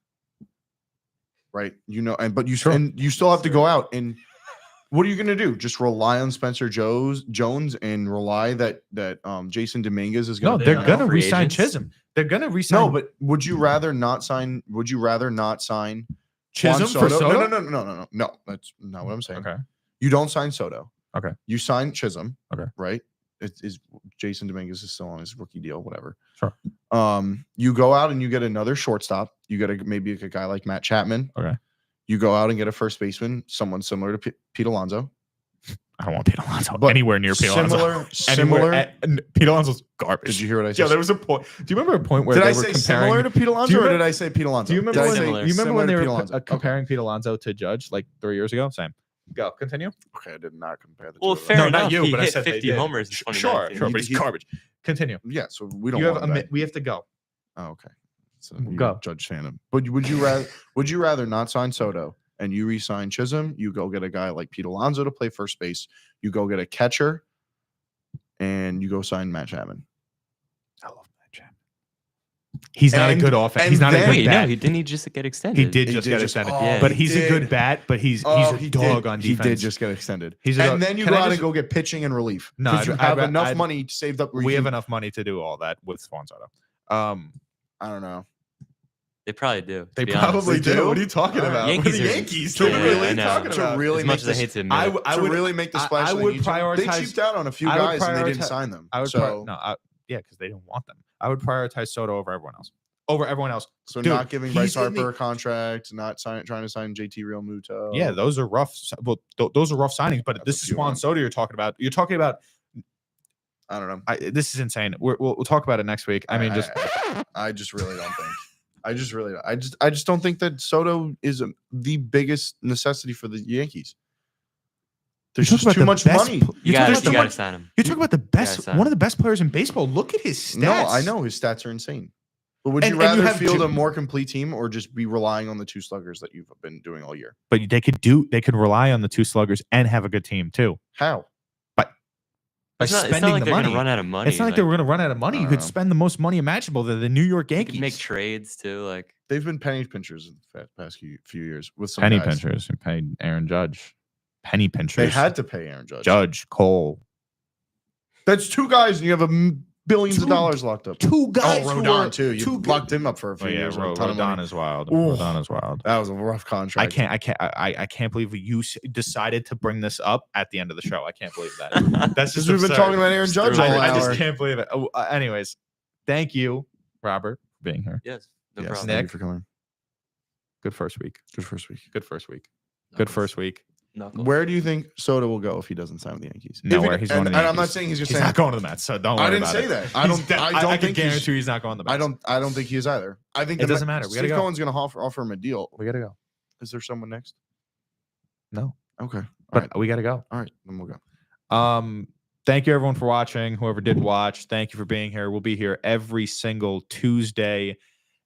Right? You know, but you still have to go out and what are you going to do? Just rely on Spencer Jones and rely that Jason Dominguez is going No, to they're going to free re-sign agents. Chisholm. They're going to re-sign. No, but would you rather not sign Chisholm Juan for Soto? No. That's not what I'm saying. Okay. You don't sign Soto. Okay. You sign Chisholm. Okay. Right? It is Jason Dominguez is still on his rookie deal, whatever. Sure. You go out and you get another shortstop. You get maybe a guy like Matt Chapman. Okay. You go out and get a first baseman, someone similar to Pete Alonso. I don't want Pete Alonso But anywhere near Pete Alonso. Similar. Pete Alonso's garbage. Did you hear what I said? Yeah, there was a point. Do you remember a point where Did they I were say comparing? similar to Pete Alonso, or did I say Pete Alonso? Do you remember Did I when? say Similar. You remember when similar they to were Pete Alonso? comparing Pete Alonso to Judge like 3 years ago? Same. Go. Continue. Okay, I did not compare the two. Well, of them. fair No, enough. not you, He but I hit said they 50 did. homers in Sure, 2019. sure, but he's garbage. Continue. Yeah, so we don't You have want a him minute. back. We have to go. Oh, okay. So Go. Judge fan. But would you rather not sign Soto and you re-sign Chisholm? You go get a guy like Pete Alonso to play first base. You go get a catcher, and you go sign Matt Chapman. I love Matt Chapman. He's not a good offense. He's not a good Wait, bat. no, didn't he just get extended? He did He just did get just- extended. oh, But he he's a did. good bat, but he's a dog on defense. He did just get extended. He's a dog. And then you Can I got to just- go get pitching and relief. No, Because you I'd- have I'd- enough I'd- money saved up. Where We you have can- enough money to do all that with Juan Soto. I don't know. They probably do. They to be honest. probably They do. do? What are you talking All right. about? Yankees what are are- the Yankees? To Yeah, really I know. talking To about as much as I hate to admit it. I to would really make the splash. I would they prioritize. cheaped out on a few I would guys and they didn't prioritize- sign them. I would so yeah, because they didn't want them. I would prioritize Soto over everyone else. Over everyone else. so Dude, not giving Bryce he's in the- Harper a contract, not trying to sign JT Realmuto. Yeah, those are rough. Well, those are rough signings. But That's this a is few Juan of them. Soto you're talking about. You're talking about. I don't know. This is insane. We'll talk about it next week. I mean, just I just really don't think. I just don't think that Soto is the biggest necessity for the Yankees. There's You talk just about too the much best money. pl- You You're talking got about to the- sign him. You're talking about the best, sign one of the best players in baseball. Look at his stats. No, I know his stats are insane. But would And- you and you rather have field Ju- a more complete team or just be relying on the two sluggers that you've been doing all year? But they could rely on the two sluggers and have a good team too. How? By It's not spending like the they're money. gonna run out of money. It's not like they were going to run out of money. I You don't could know. spend the most money imaginable. They're the New York You Yankees. can make trades too. Like They've been penny pinchers in the past few years with some penny guys. pinchers who paid Aaron Judge. Penny pinchers. They had to pay Aaron Judge. Judge, Cole. That's two guys, and you have billions of Two- dollars locked up. Two guys. Oh, who Rodon were- too. You two locked him up for a few Oh, yeah, years. with a ton of Rodon money. is wild. Ooh. Rodon is wild. That was a rough contract. I can't believe you decided to bring this up at the end of the show. I can't believe that. That's just Because we've been absurd. talking about Aaron Judge all I hour. just can't believe it. Anyways, thank you, Robert, for being here. yes, no Yes, problem. thank you Nick. for coming. Good first week. Good first week. Good first week. Good Knuckles. first week. Knuckles. Where do you think Soto will go if he doesn't sign with the Yankees? Nowhere. If He's and, going to the and I'm not Yankees. saying he's just He's saying not going to the Mets, so don't worry I didn't about say it. that. I don't. I don't I can think he's- guarantee he's not going to the Mets. I don't think he is either. I think It doesn't matter. We gotta Steve go. Cohen's going to offer him a deal. We gotta go. Is there someone next? No, Okay. All but right. we gotta go. All right. Then we'll go. Thank you everyone for watching. Whoever did watch, thank you for being here. We'll be here every single Tuesday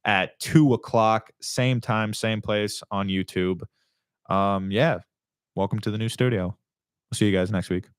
at 2:00, same time, same place on YouTube. Yeah. Welcome to the new studio. We'll see you guys next week.